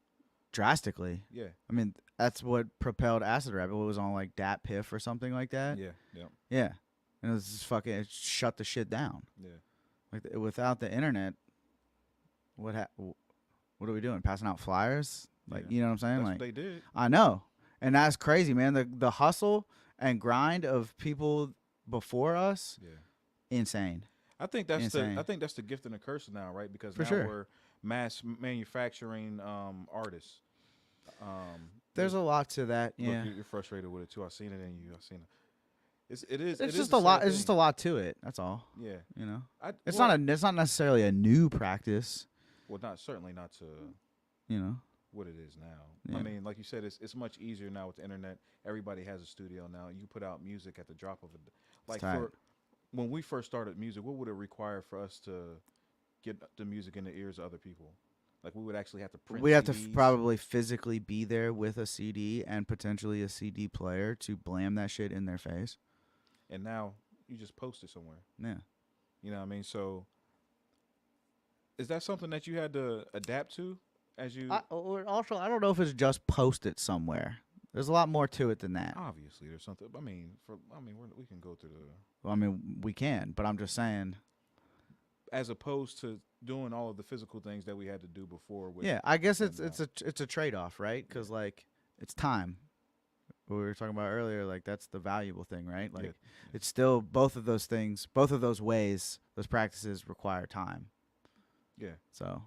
Speaker 4: Drastically.
Speaker 2: Yeah.
Speaker 4: I mean, that's what propelled Acid Rabbit. It was on like Dat Piff or something like that.
Speaker 2: Yeah. Yeah.
Speaker 4: Yeah. And it was just it shut the shit down.
Speaker 2: Yeah.
Speaker 4: Like without the internet, what are we doing? Passing out flyers? Like, you know what I'm saying?
Speaker 2: That's
Speaker 4: like
Speaker 2: what they did.
Speaker 4: I know. And that's crazy, man. The hustle and grind of people before us.
Speaker 2: Yeah.
Speaker 4: Insane.
Speaker 2: I think that's the gift and the curse now, right? Because we're mass manufacturing artists.
Speaker 4: There's a lot to that. Yeah.
Speaker 2: Look, you're frustrated with it too. I've seen it in you. I've seen it. It is
Speaker 4: just a lot. It's just a lot to it. That's all.
Speaker 2: Yeah.
Speaker 4: You know. It's not necessarily a new practice.
Speaker 2: Well, certainly not to.
Speaker 4: You know.
Speaker 2: What it is now.
Speaker 4: Yeah.
Speaker 2: I mean, like you said, it's much easier now with the internet. Everybody has a studio now. You put out music at the drop of a like when we first started music, what would it require for us to get the music in the ears of other people? Like we would actually have to print.
Speaker 4: We have to probably physically be there with a CD and potentially a CD player to blam that shit in their face.
Speaker 2: And now you just post it somewhere.
Speaker 4: Yeah.
Speaker 2: You know what I mean? So is that something that you had to adapt to as you?
Speaker 4: Also, I don't know if it's just post it somewhere. There's a lot more to it than that.
Speaker 2: Obviously, there's something. I mean, we can go through the.
Speaker 4: Well, I mean, we can, but I'm just saying.
Speaker 2: As opposed to doing all of the physical things that we had to do before.
Speaker 4: I guess it's a trade off, right? Because like it's time. What we were talking about earlier, like that's the valuable thing, right? Like it's still both of those things, both of those ways, those practices require time.
Speaker 2: Yeah.
Speaker 4: So.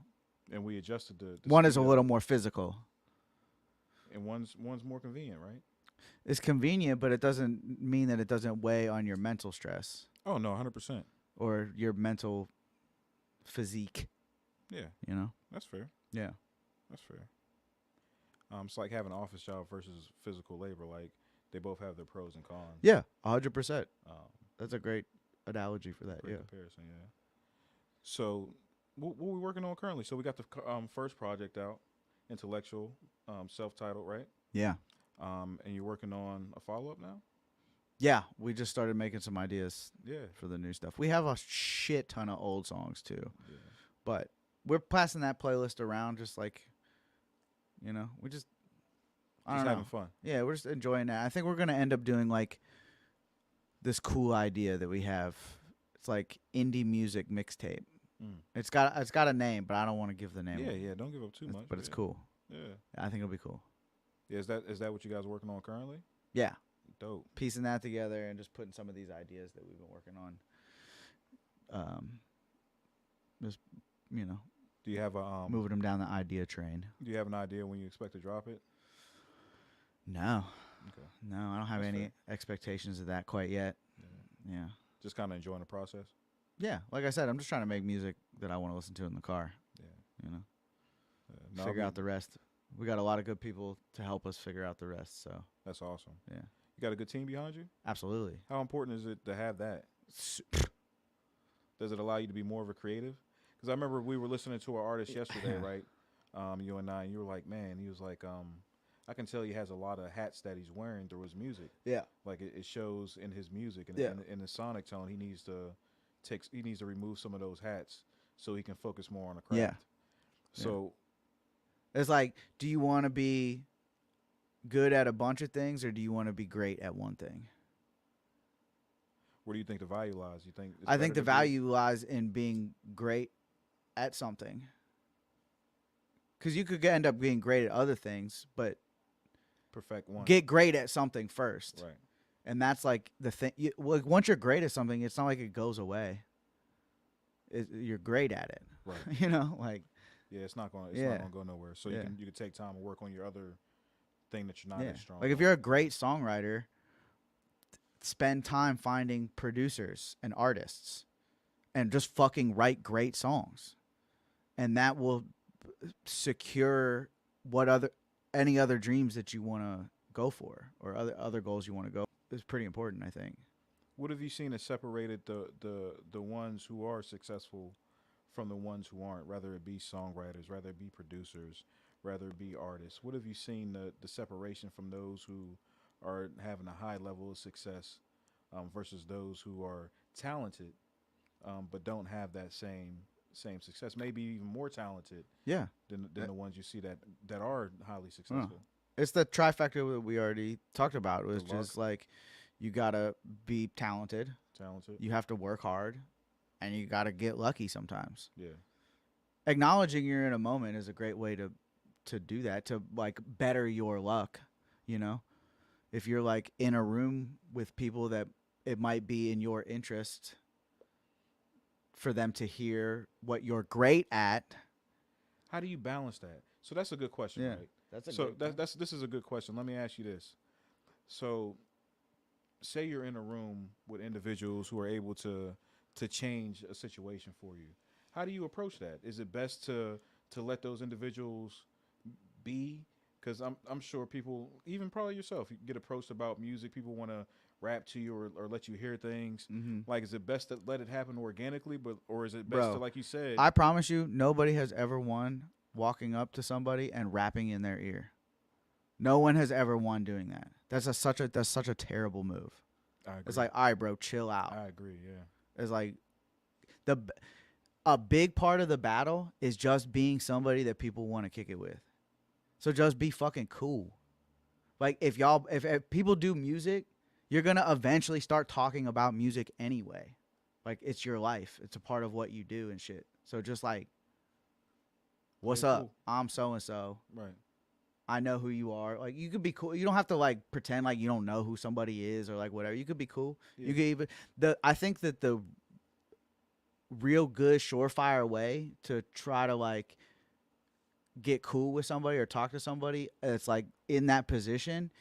Speaker 2: And we adjusted the
Speaker 4: one is a little more physical.
Speaker 2: And one's more convenient, right?
Speaker 4: It's convenient, but it doesn't mean that it doesn't weigh on your mental stress
Speaker 2: Oh no, 100%.
Speaker 4: or your mental physique.
Speaker 2: Yeah,
Speaker 4: You know?
Speaker 2: that's fair.
Speaker 4: Yeah.
Speaker 2: That's fair. It's like having an office job versus physical labor. Like they both have their pros and cons.
Speaker 4: Yeah, 100%.
Speaker 2: Um,
Speaker 4: That's a great analogy for that.
Speaker 2: great
Speaker 4: Yeah.
Speaker 2: comparison. Yeah. So, what we working on currently? So we got the first project out, intellectual, self-titled, right?
Speaker 4: Yeah.
Speaker 2: And you're working on a follow-up now.
Speaker 4: Yeah, we just started making some ideas
Speaker 2: Yeah.
Speaker 4: for the new stuff. We have a shit ton of old songs too,
Speaker 2: Yeah.
Speaker 4: but we're passing that playlist around just like, we just, I
Speaker 2: Just
Speaker 4: don't know.
Speaker 2: having fun.
Speaker 4: Yeah, we're just enjoying that. I think we're going to end up doing like this cool idea that we have. It's like indie music mixtape.
Speaker 2: Mm.
Speaker 4: It's got a name, but I don't want to give the name.
Speaker 2: Yeah, yeah. Don't give up too much.
Speaker 4: But it's
Speaker 2: yeah.
Speaker 4: cool.
Speaker 2: Yeah.
Speaker 4: I think it'll be cool.
Speaker 2: Yeah. Is that what you guys are working on currently?
Speaker 4: Yeah.
Speaker 2: Dope.
Speaker 4: Piecing that together and just putting some of these ideas that we've been working on. Just,
Speaker 2: Do you have a
Speaker 4: moving them down the idea train.
Speaker 2: Do you have an idea when you expect to drop it?
Speaker 4: No.
Speaker 2: Okay.
Speaker 4: No, I don't have
Speaker 2: That's
Speaker 4: any
Speaker 2: fair.
Speaker 4: expectations of that quite yet.
Speaker 2: Yeah.
Speaker 4: Yeah.
Speaker 2: Just kind of enjoying the process.
Speaker 4: Yeah. Like I said, I'm just trying to make music that I want to listen to in the car.
Speaker 2: Yeah.
Speaker 4: You know,
Speaker 2: No,
Speaker 4: figure out the rest. We got a lot of good people to help us figure out the rest. So,
Speaker 2: That's awesome.
Speaker 4: yeah.
Speaker 2: You got a good team behind you?
Speaker 4: Absolutely.
Speaker 2: How important is it to have that? Does it allow you to be more of a creative? Because I remember we were listening to an artist yesterday, right? You and I, and you were like, man, he was like, I can tell he has a lot of hats that he's wearing through his music.
Speaker 4: Yeah.
Speaker 2: Like it shows in his music and
Speaker 4: Yeah.
Speaker 2: in the sonic tone. He needs to remove some of those hats so he can focus more on the craft.
Speaker 4: Yeah.
Speaker 2: So
Speaker 4: It's like, do you want to be good at a bunch of things or do you want to be great at one thing?
Speaker 2: where do you think the value lies? You think?
Speaker 4: I think the value lies in being great at something. Because you could end up being great at other things, but
Speaker 2: perfect one.
Speaker 4: get great at something first.
Speaker 2: Right.
Speaker 4: And that's like the thing. Once you're great at something, it's not like it goes away. You're great at it.
Speaker 2: Right.
Speaker 4: Like.
Speaker 2: Yeah, it's not gonna go nowhere. So
Speaker 4: Yeah.
Speaker 2: you can take time and work on your other thing that you're not
Speaker 4: Yeah.
Speaker 2: as strong.
Speaker 4: Like if
Speaker 2: on.
Speaker 4: you're a great songwriter, spend time finding producers and artists and just fucking write great songs. And that will secure any other dreams that you want to go for or other goals you want to go. It's pretty important, I think.
Speaker 2: What have you seen that separated the ones who are successful from the ones who aren't, rather it be songwriters, rather it be producers, rather it be artists? What have you seen the separation from those who are having a high level of success versus those who are talented but don't have that same success, maybe even more talented
Speaker 4: Yeah.
Speaker 2: than the ones you see that are highly successful?
Speaker 4: It's the trifecta that we already talked about, which
Speaker 2: luck.
Speaker 4: is like you got to be talented, you have to work hard, and you got to get lucky sometimes.
Speaker 2: Yeah.
Speaker 4: Acknowledging you're in a moment is a great way to do that, to like better your luck, If you're like in a room with people that it might be in your interest for them to hear what you're great at.
Speaker 2: How do you balance that? So that's a good question, right? This is a good question. Let me ask you this. So say you're in a room with individuals who are able to change a situation for you. How do you approach that? Is it best to let those individuals be? Because I'm sure people, even probably yourself, you get approached about music. People want to rap to you or let you hear things.
Speaker 4: Mm-hmm.
Speaker 2: Like, is it best to let it happen organically, or is it best to, like you said?
Speaker 4: I promise you, nobody has ever won walking up to somebody and rapping in their ear. No one has ever won doing that. That's such a terrible move.
Speaker 2: I agree.
Speaker 4: It's like, all right, bro, chill out.
Speaker 2: I agree. Yeah.
Speaker 4: It's like a big part of the battle is just being somebody that people want to kick it with. So just be fucking cool. Like if people do music, you're going to eventually start talking about music anyway. Like it's your life. It's a part of what you do and shit. So just like, what's up?
Speaker 2: Cool.
Speaker 4: I'm so-and-so.
Speaker 2: Right.
Speaker 4: I know who you are. Like you could be cool. You don't have to like pretend like you don't know who somebody is or like whatever. You could be cool.
Speaker 2: Yeah.
Speaker 4: You could even I think that the real good surefire way to try to like get cool with somebody or talk to somebody that's like in that position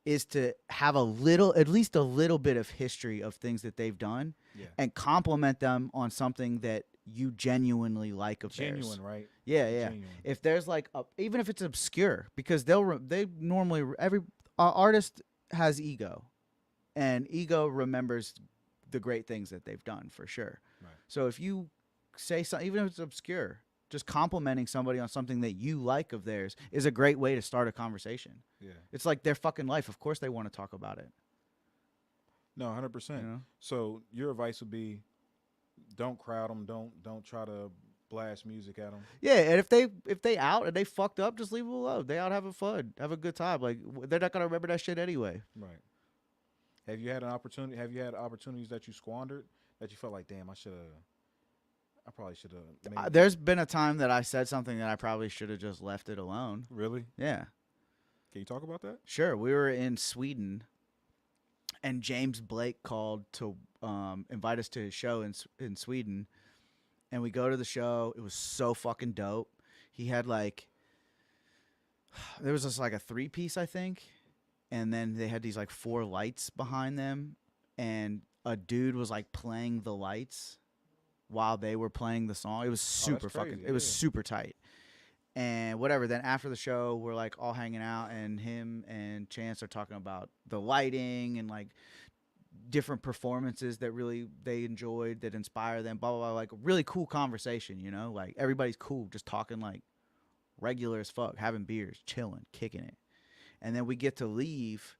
Speaker 4: is to have at least a little bit of history of things that they've done,
Speaker 2: Yeah.
Speaker 4: and compliment them on something that you genuinely like of theirs.
Speaker 2: Genuine, right?
Speaker 4: Yeah, yeah.
Speaker 2: Genuine.
Speaker 4: If there's like even if it's obscure, because they normally every artist has ego, and ego remembers the great things that they've done for sure.
Speaker 2: Right.
Speaker 4: So if you say something, even if it's obscure, just complimenting somebody on something that you like of theirs is a great way to start a conversation.
Speaker 2: Yeah.
Speaker 4: It's like their fucking life. Of course they want to talk about it.
Speaker 2: No, 100%.
Speaker 4: You know?
Speaker 2: So your advice would be, don't crowd them. Don't try to blast music at them.
Speaker 4: Yeah, and if they out and they fucked up, just leave them alone. They out having fun, have a good time. Like they're not gonna remember that shit anyway.
Speaker 2: Right. Have you had an opportunity? Have you had opportunities that you squandered that you felt like, damn, I probably should have.
Speaker 4: There's been a time that I said something that I probably should have just left it alone.
Speaker 2: Really?
Speaker 4: Yeah.
Speaker 2: Can you talk about that?
Speaker 4: Sure. We were in Sweden, and James Blake called to invite us to his show in Sweden, and we go to the show. It was so fucking dope. He had there was just like a 3-piece, I think, and then they had these like 4 lights behind them, and a dude was like playing the lights while they were playing the song. It was super
Speaker 2: crazy,
Speaker 4: it was super tight. And whatever, then after the show, we're like all hanging out, and him and Chance are talking about the lighting and like different performances that really they enjoyed that inspire them, blah, blah, blah. Like a really cool conversation, you know? Like everybody's cool, just talking like regular as fuck, having beers, chilling, kicking it. And then we get to leave,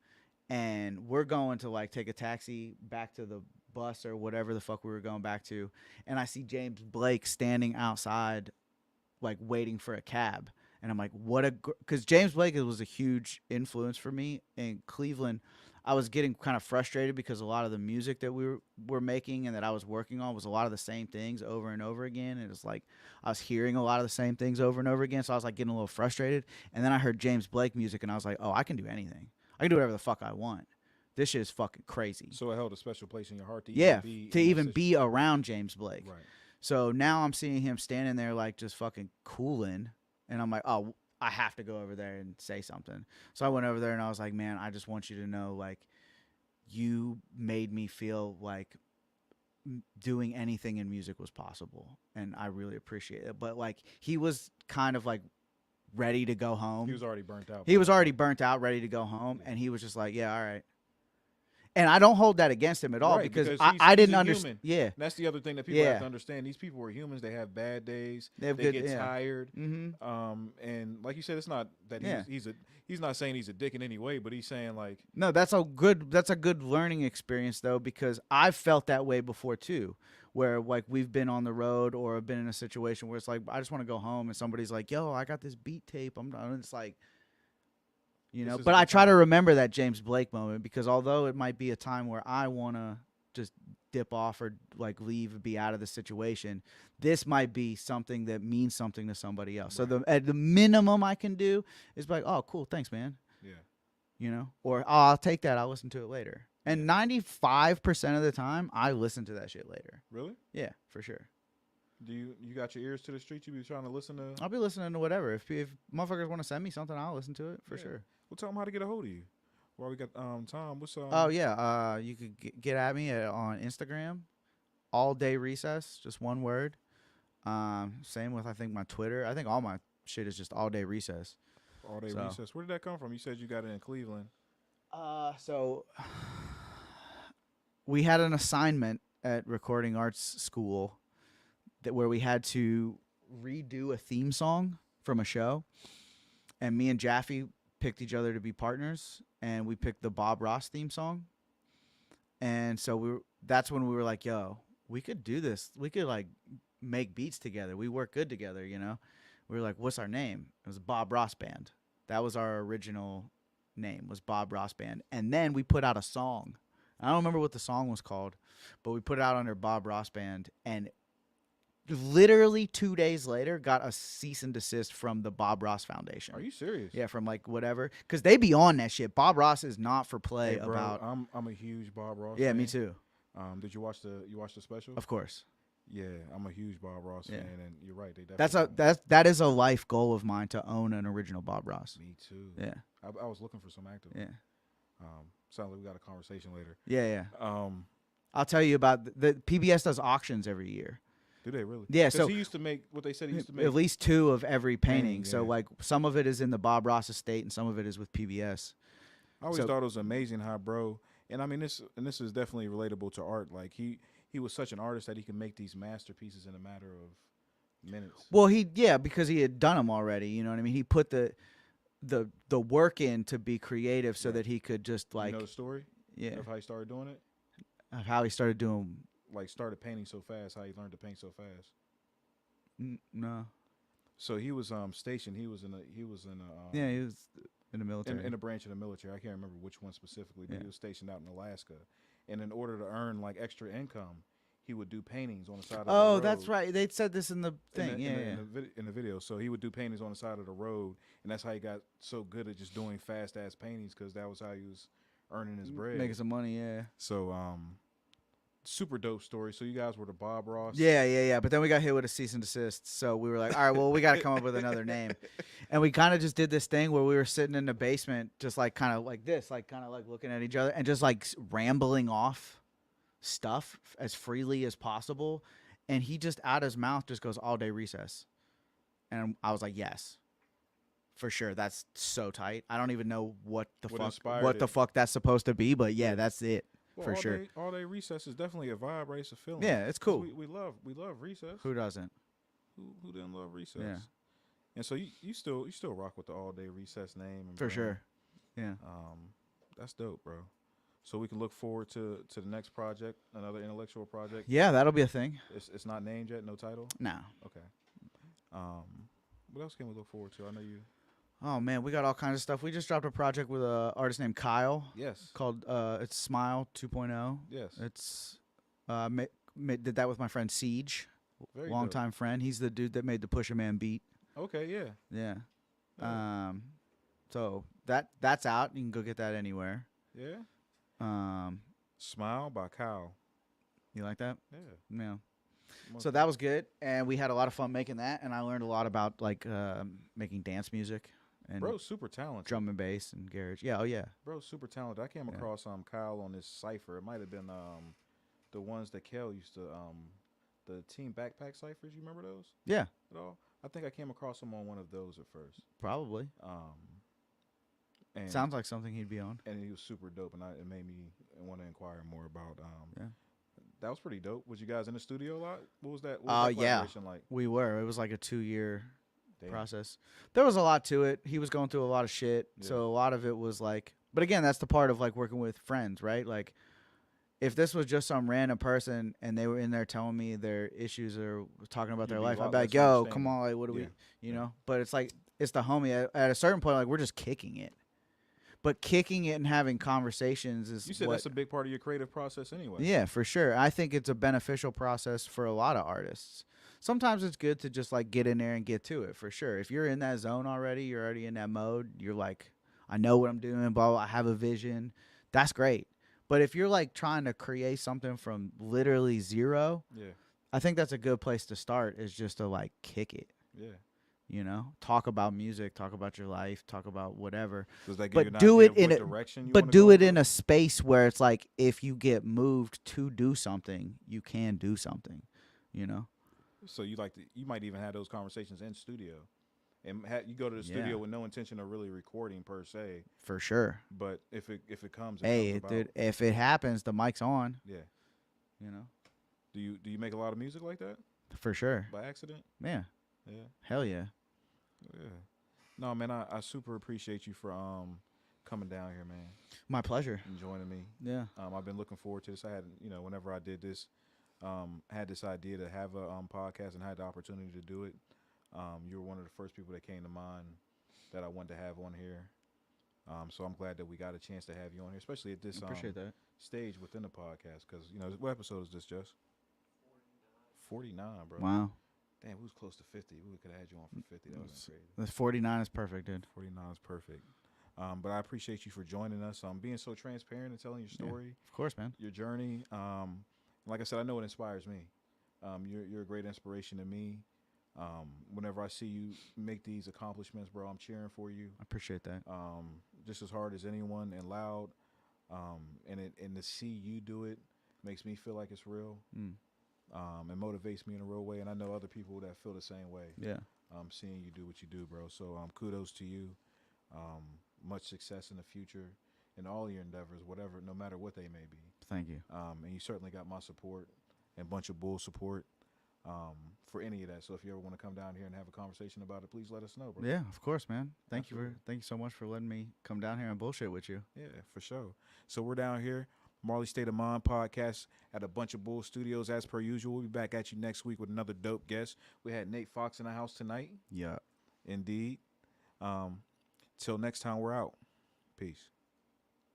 Speaker 4: and we're going to like take a taxi back to the bus or whatever the fuck we were going back to. And I see James Blake standing outside like waiting for a cab, and I'm like, because James Blake was a huge influence for me in Cleveland. I was getting kind of frustrated because a lot of the music that we were making and that I was working on was a lot of the same things over and over again, and it's like I was hearing a lot of the same things over and over again, so I was like getting a little frustrated. And then I heard James Blake music, and I was like, oh, I can do anything. I can do whatever the fuck I want. This shit is fucking crazy.
Speaker 2: So it held a special place in your heart to
Speaker 4: even be around James Blake.
Speaker 2: Right.
Speaker 4: So now I'm seeing him standing there like just fucking cooling, and I'm like, oh, I have to go over there and say something. So I went over there and I was like, man, I just want you to know, like, you made me feel like doing anything in music was possible, and I really appreciate it. But like, he was kind of like ready to go home.
Speaker 2: He was already burnt out.
Speaker 4: He was already burnt out, ready to go home, and he was just like, yeah, all right. And I don't hold that against him at all,
Speaker 2: right,
Speaker 4: because I didn't understand. Yeah,
Speaker 2: that's the other thing that people have to understand. These people are humans. They have bad days. They get tired.
Speaker 4: Mm-hmm.
Speaker 2: And like you said, it's not that he's not saying he's a dick in any way, but he's saying like,
Speaker 4: no, that's a good learning experience though, because I've felt that way before too, where like we've been on the road or been in a situation where it's like I just want to go home, and somebody's like, yo, I got this beat tape. And it's like, you know, but I try to remember that James Blake moment, because although it might be a time where I want to just dip off or like leave and be out of the situation, this might be something that means something to somebody else. Right. So at the minimum I can do is be like, oh, cool, thanks, man.
Speaker 2: Yeah.
Speaker 4: You know, or oh, I'll take that. I'll listen to it later. And 95% of the time, I listen to that shit later.
Speaker 2: Really?
Speaker 4: Yeah, for sure.
Speaker 2: Do you got your ears to the street? You be trying to listen to?
Speaker 4: I'll be listening to whatever. If motherfuckers want to send me something, I'll listen to it for sure.
Speaker 2: Well, tell them how to get a hold of you. Well, we got Tom. What's
Speaker 4: Oh yeah, you could get at me on Instagram, All Day Recess, just one word. Same with I think my Twitter. I think all my shit is just All Day Recess.
Speaker 2: All Day Recess. Where did that come from? You said you got it in Cleveland.
Speaker 4: So we had an assignment at Recording Arts School where we had to redo a theme song from a show, and me and Jaffe picked each other to be partners, and we picked the Bob Ross theme song. And so that's when we were like, yo, we could do this. We could like make beats together. We work good together, you know? We were like, what's our name? It was Bob Ross Band. That was our original name, was Bob Ross Band. And then we put out a song. I don't remember what the song was called, but we put it out under Bob Ross Band, and literally 2 days later got a cease and desist from the Bob Ross Foundation.
Speaker 2: Are you serious?
Speaker 4: Yeah, from like whatever, because they be on that shit. Bob Ross is not for play.
Speaker 2: Hey, bro,
Speaker 4: about.
Speaker 2: I'm a huge Bob Ross.
Speaker 4: Yeah,
Speaker 2: fan.
Speaker 4: me too.
Speaker 2: Did you watch the special?
Speaker 4: Of course.
Speaker 2: Yeah, I'm a huge Bob Ross fan, and you're right. They
Speaker 4: That is a life goal of mine, to own an original Bob Ross.
Speaker 2: Me too.
Speaker 4: Yeah.
Speaker 2: I was looking for some active.
Speaker 4: Yeah.
Speaker 2: Sounds like we got a conversation later.
Speaker 4: Yeah. I'll tell you about the PBS does auctions every year.
Speaker 2: Do they really?
Speaker 4: Yeah,
Speaker 2: 'Cause
Speaker 4: so
Speaker 2: he used to make what they said he used to make.
Speaker 4: at least 2 of every painting. So
Speaker 2: yeah.
Speaker 4: like some of it is in the Bob Ross estate and some of it is with PBS.
Speaker 2: I always thought it was amazing how bro, and I mean this is definitely relatable to art. Like he was such an artist that he could make these masterpieces in a matter of minutes.
Speaker 4: Well, because he had done them already. You know what I mean? He put the work in to be creative so that he could just like
Speaker 2: you know the story of how he started doing it.
Speaker 4: Of how he started doing.
Speaker 2: Like started painting so fast. How he learned to paint so fast.
Speaker 4: No.
Speaker 2: So he was stationed. He was in
Speaker 4: he was in the military.
Speaker 2: In a branch of the military. I can't remember which one specifically, but he was stationed out in Alaska. And in order to earn like extra income, he would do paintings on the side of the road.
Speaker 4: Oh, that's right. They said this in the thing.
Speaker 2: In the video. So he would do paintings on the side of the road, and that's how he got so good at just doing fast ass paintings, because that was how he was earning his bread,
Speaker 4: making some money. Yeah.
Speaker 2: So super dope story. So you guys were the Bob Ross.
Speaker 4: Yeah. But then we got hit with a cease and desist. So we were like, all right, well, we got to come up with another name. And we kind of just did this thing where we were sitting in the basement, just like kind of like this, like kind of like looking at each other and just like rambling off stuff as freely as possible. And he just out his mouth just goes, all day recess. And I was like, yes, for sure. That's so tight. I don't even know what the fuck that's supposed to be, but yeah, that's it.
Speaker 2: Well,
Speaker 4: for sure.
Speaker 2: All day recess is definitely a vibe, right? It's a feeling.
Speaker 4: Yeah, it's cool.
Speaker 2: We love recess.
Speaker 4: Who doesn't?
Speaker 2: Who didn't love recess?
Speaker 4: Yeah.
Speaker 2: And so you still rock with the all day recess name and
Speaker 4: for
Speaker 2: brand.
Speaker 4: Sure. Yeah.
Speaker 2: That's dope, bro. So we can look forward to the next project, another intellectual project.
Speaker 4: Yeah, that'll be a thing.
Speaker 2: It's not named yet, no title.
Speaker 4: No.
Speaker 2: Okay. What else can we look forward to? I know you.
Speaker 4: Oh man, we got all kinds of stuff. We just dropped a project with an artist named Kyle.
Speaker 2: Yes.
Speaker 4: Called it's Smile 2.0.
Speaker 2: Yes.
Speaker 4: It's did that with my friend Siege,
Speaker 2: Very
Speaker 4: longtime
Speaker 2: dope.
Speaker 4: friend. He's the dude that made the Pusha Man beat.
Speaker 2: Okay. Yeah.
Speaker 4: Yeah. So that's out. You can go get that anywhere.
Speaker 2: Yeah. Smile by Kyle.
Speaker 4: You like that?
Speaker 2: Yeah.
Speaker 4: Yeah. So that was good, and we had a lot of fun making that, and I learned a lot about like making dance music. And
Speaker 2: bro's super talented.
Speaker 4: Drum and bass and garage. Yeah, oh yeah.
Speaker 2: Bro's super talented. I came across Kyle on this cipher. It might have been the ones that Kel used to the Team Backpack ciphers. You remember those?
Speaker 4: Yeah.
Speaker 2: At all? I think I came across him on one of those at first.
Speaker 4: Probably.
Speaker 2: And
Speaker 4: sounds like something he'd be on.
Speaker 2: And he was super dope, and it made me want to inquire more about.
Speaker 4: Yeah.
Speaker 2: That was pretty dope. Was you guys in the studio a lot? What was that?
Speaker 4: Yeah.
Speaker 2: Like?
Speaker 4: We were. It was like a 2-year process. There was a lot to it. He was going through a lot of shit. Yeah. So a lot of it was like, but again, that's the part of like working with friends, right? Like if this was just some random person and they were in there telling me their issues or talking about their life, I'd be like, yo, come on, like, what do we, you know? But it's like, it's the homie. At a certain point, like, we're just kicking it. But kicking it and having conversations is
Speaker 2: you said that's a big part of your creative process anyway.
Speaker 4: Yeah, for sure. I think it's a beneficial process for a lot of artists. Sometimes it's good to just like get in there and get to it, for sure. If you're in that zone already, you're already in that mode, you're like, I know what I'm doing, blah, blah, I have a vision. That's great. But if you're like trying to create something from literally zero, I think that's a good place to start, is just to like kick it.
Speaker 2: Yeah.
Speaker 4: You know, talk about music, talk about your life, talk about whatever.
Speaker 2: Does that give
Speaker 4: but
Speaker 2: you an
Speaker 4: do
Speaker 2: idea
Speaker 4: it in
Speaker 2: what
Speaker 4: a
Speaker 2: direction you
Speaker 4: but
Speaker 2: wanna
Speaker 4: do
Speaker 2: go
Speaker 4: it
Speaker 2: with?
Speaker 4: in a space where it's like, if you get moved to do something, you can do something. You know.
Speaker 2: So you might even have those conversations in studio, and you go to the studio with no intention of really recording per se.
Speaker 4: For sure.
Speaker 2: But if it comes,
Speaker 4: hey, dude, if it happens, the mic's on.
Speaker 2: Yeah.
Speaker 4: You know.
Speaker 2: Do you make a lot of music like that?
Speaker 4: For sure.
Speaker 2: By accident?
Speaker 4: Yeah.
Speaker 2: Yeah.
Speaker 4: Hell yeah.
Speaker 2: Yeah. No, man, I super appreciate you for coming down here, man.
Speaker 4: My pleasure.
Speaker 2: And joining me.
Speaker 4: Yeah.
Speaker 2: I've been looking forward to this. I had, whenever I did this, had this idea to have a podcast and had the opportunity to do it. You were one of the first people that came to mind that I wanted to have on here. So I'm glad that we got a chance to have you on here, especially at this
Speaker 4: appreciate that.
Speaker 2: stage within the podcast, because what episode is this, Jess? 49, bro.
Speaker 4: Wow.
Speaker 2: Damn, we was close to 50. We could have had you on for 50. That would have been crazy.
Speaker 4: The 49 is perfect, dude.
Speaker 2: 49 is perfect. But I appreciate you for joining us. Being so transparent and telling your story.
Speaker 4: Yeah, of course, man.
Speaker 2: Your journey. Like I said, I know it inspires me. You're a great inspiration to me. Whenever I see you make these accomplishments, bro, I'm cheering for you.
Speaker 4: I appreciate that.
Speaker 2: Just as hard as anyone and loud. And to see you do it makes me feel like it's real.
Speaker 4: Mm.
Speaker 2: It motivates me in a real way, and I know other people that feel the same way.
Speaker 4: Yeah.
Speaker 2: Seeing you do what you do, bro. So kudos to you. Much success in the future in all your endeavors, whatever, no matter what they may be.
Speaker 4: Thank you.
Speaker 2: And you certainly got my support and bunch of bull support for any of that. So if you ever want to come down here and have a conversation about it, please let us know, bro.
Speaker 4: Yeah, of course, man. Thank
Speaker 2: Absolutely.
Speaker 4: you so much for letting me come down here and bullshit with you.
Speaker 2: Yeah, for sure. So we're down here, Marley State of Mind podcast at a bunch of Bull Studios as per usual. We'll be back at you next week with another dope guest. We had Nate Fox in the house tonight.
Speaker 4: Yeah.
Speaker 2: Indeed. Till next time, we're out. Peace.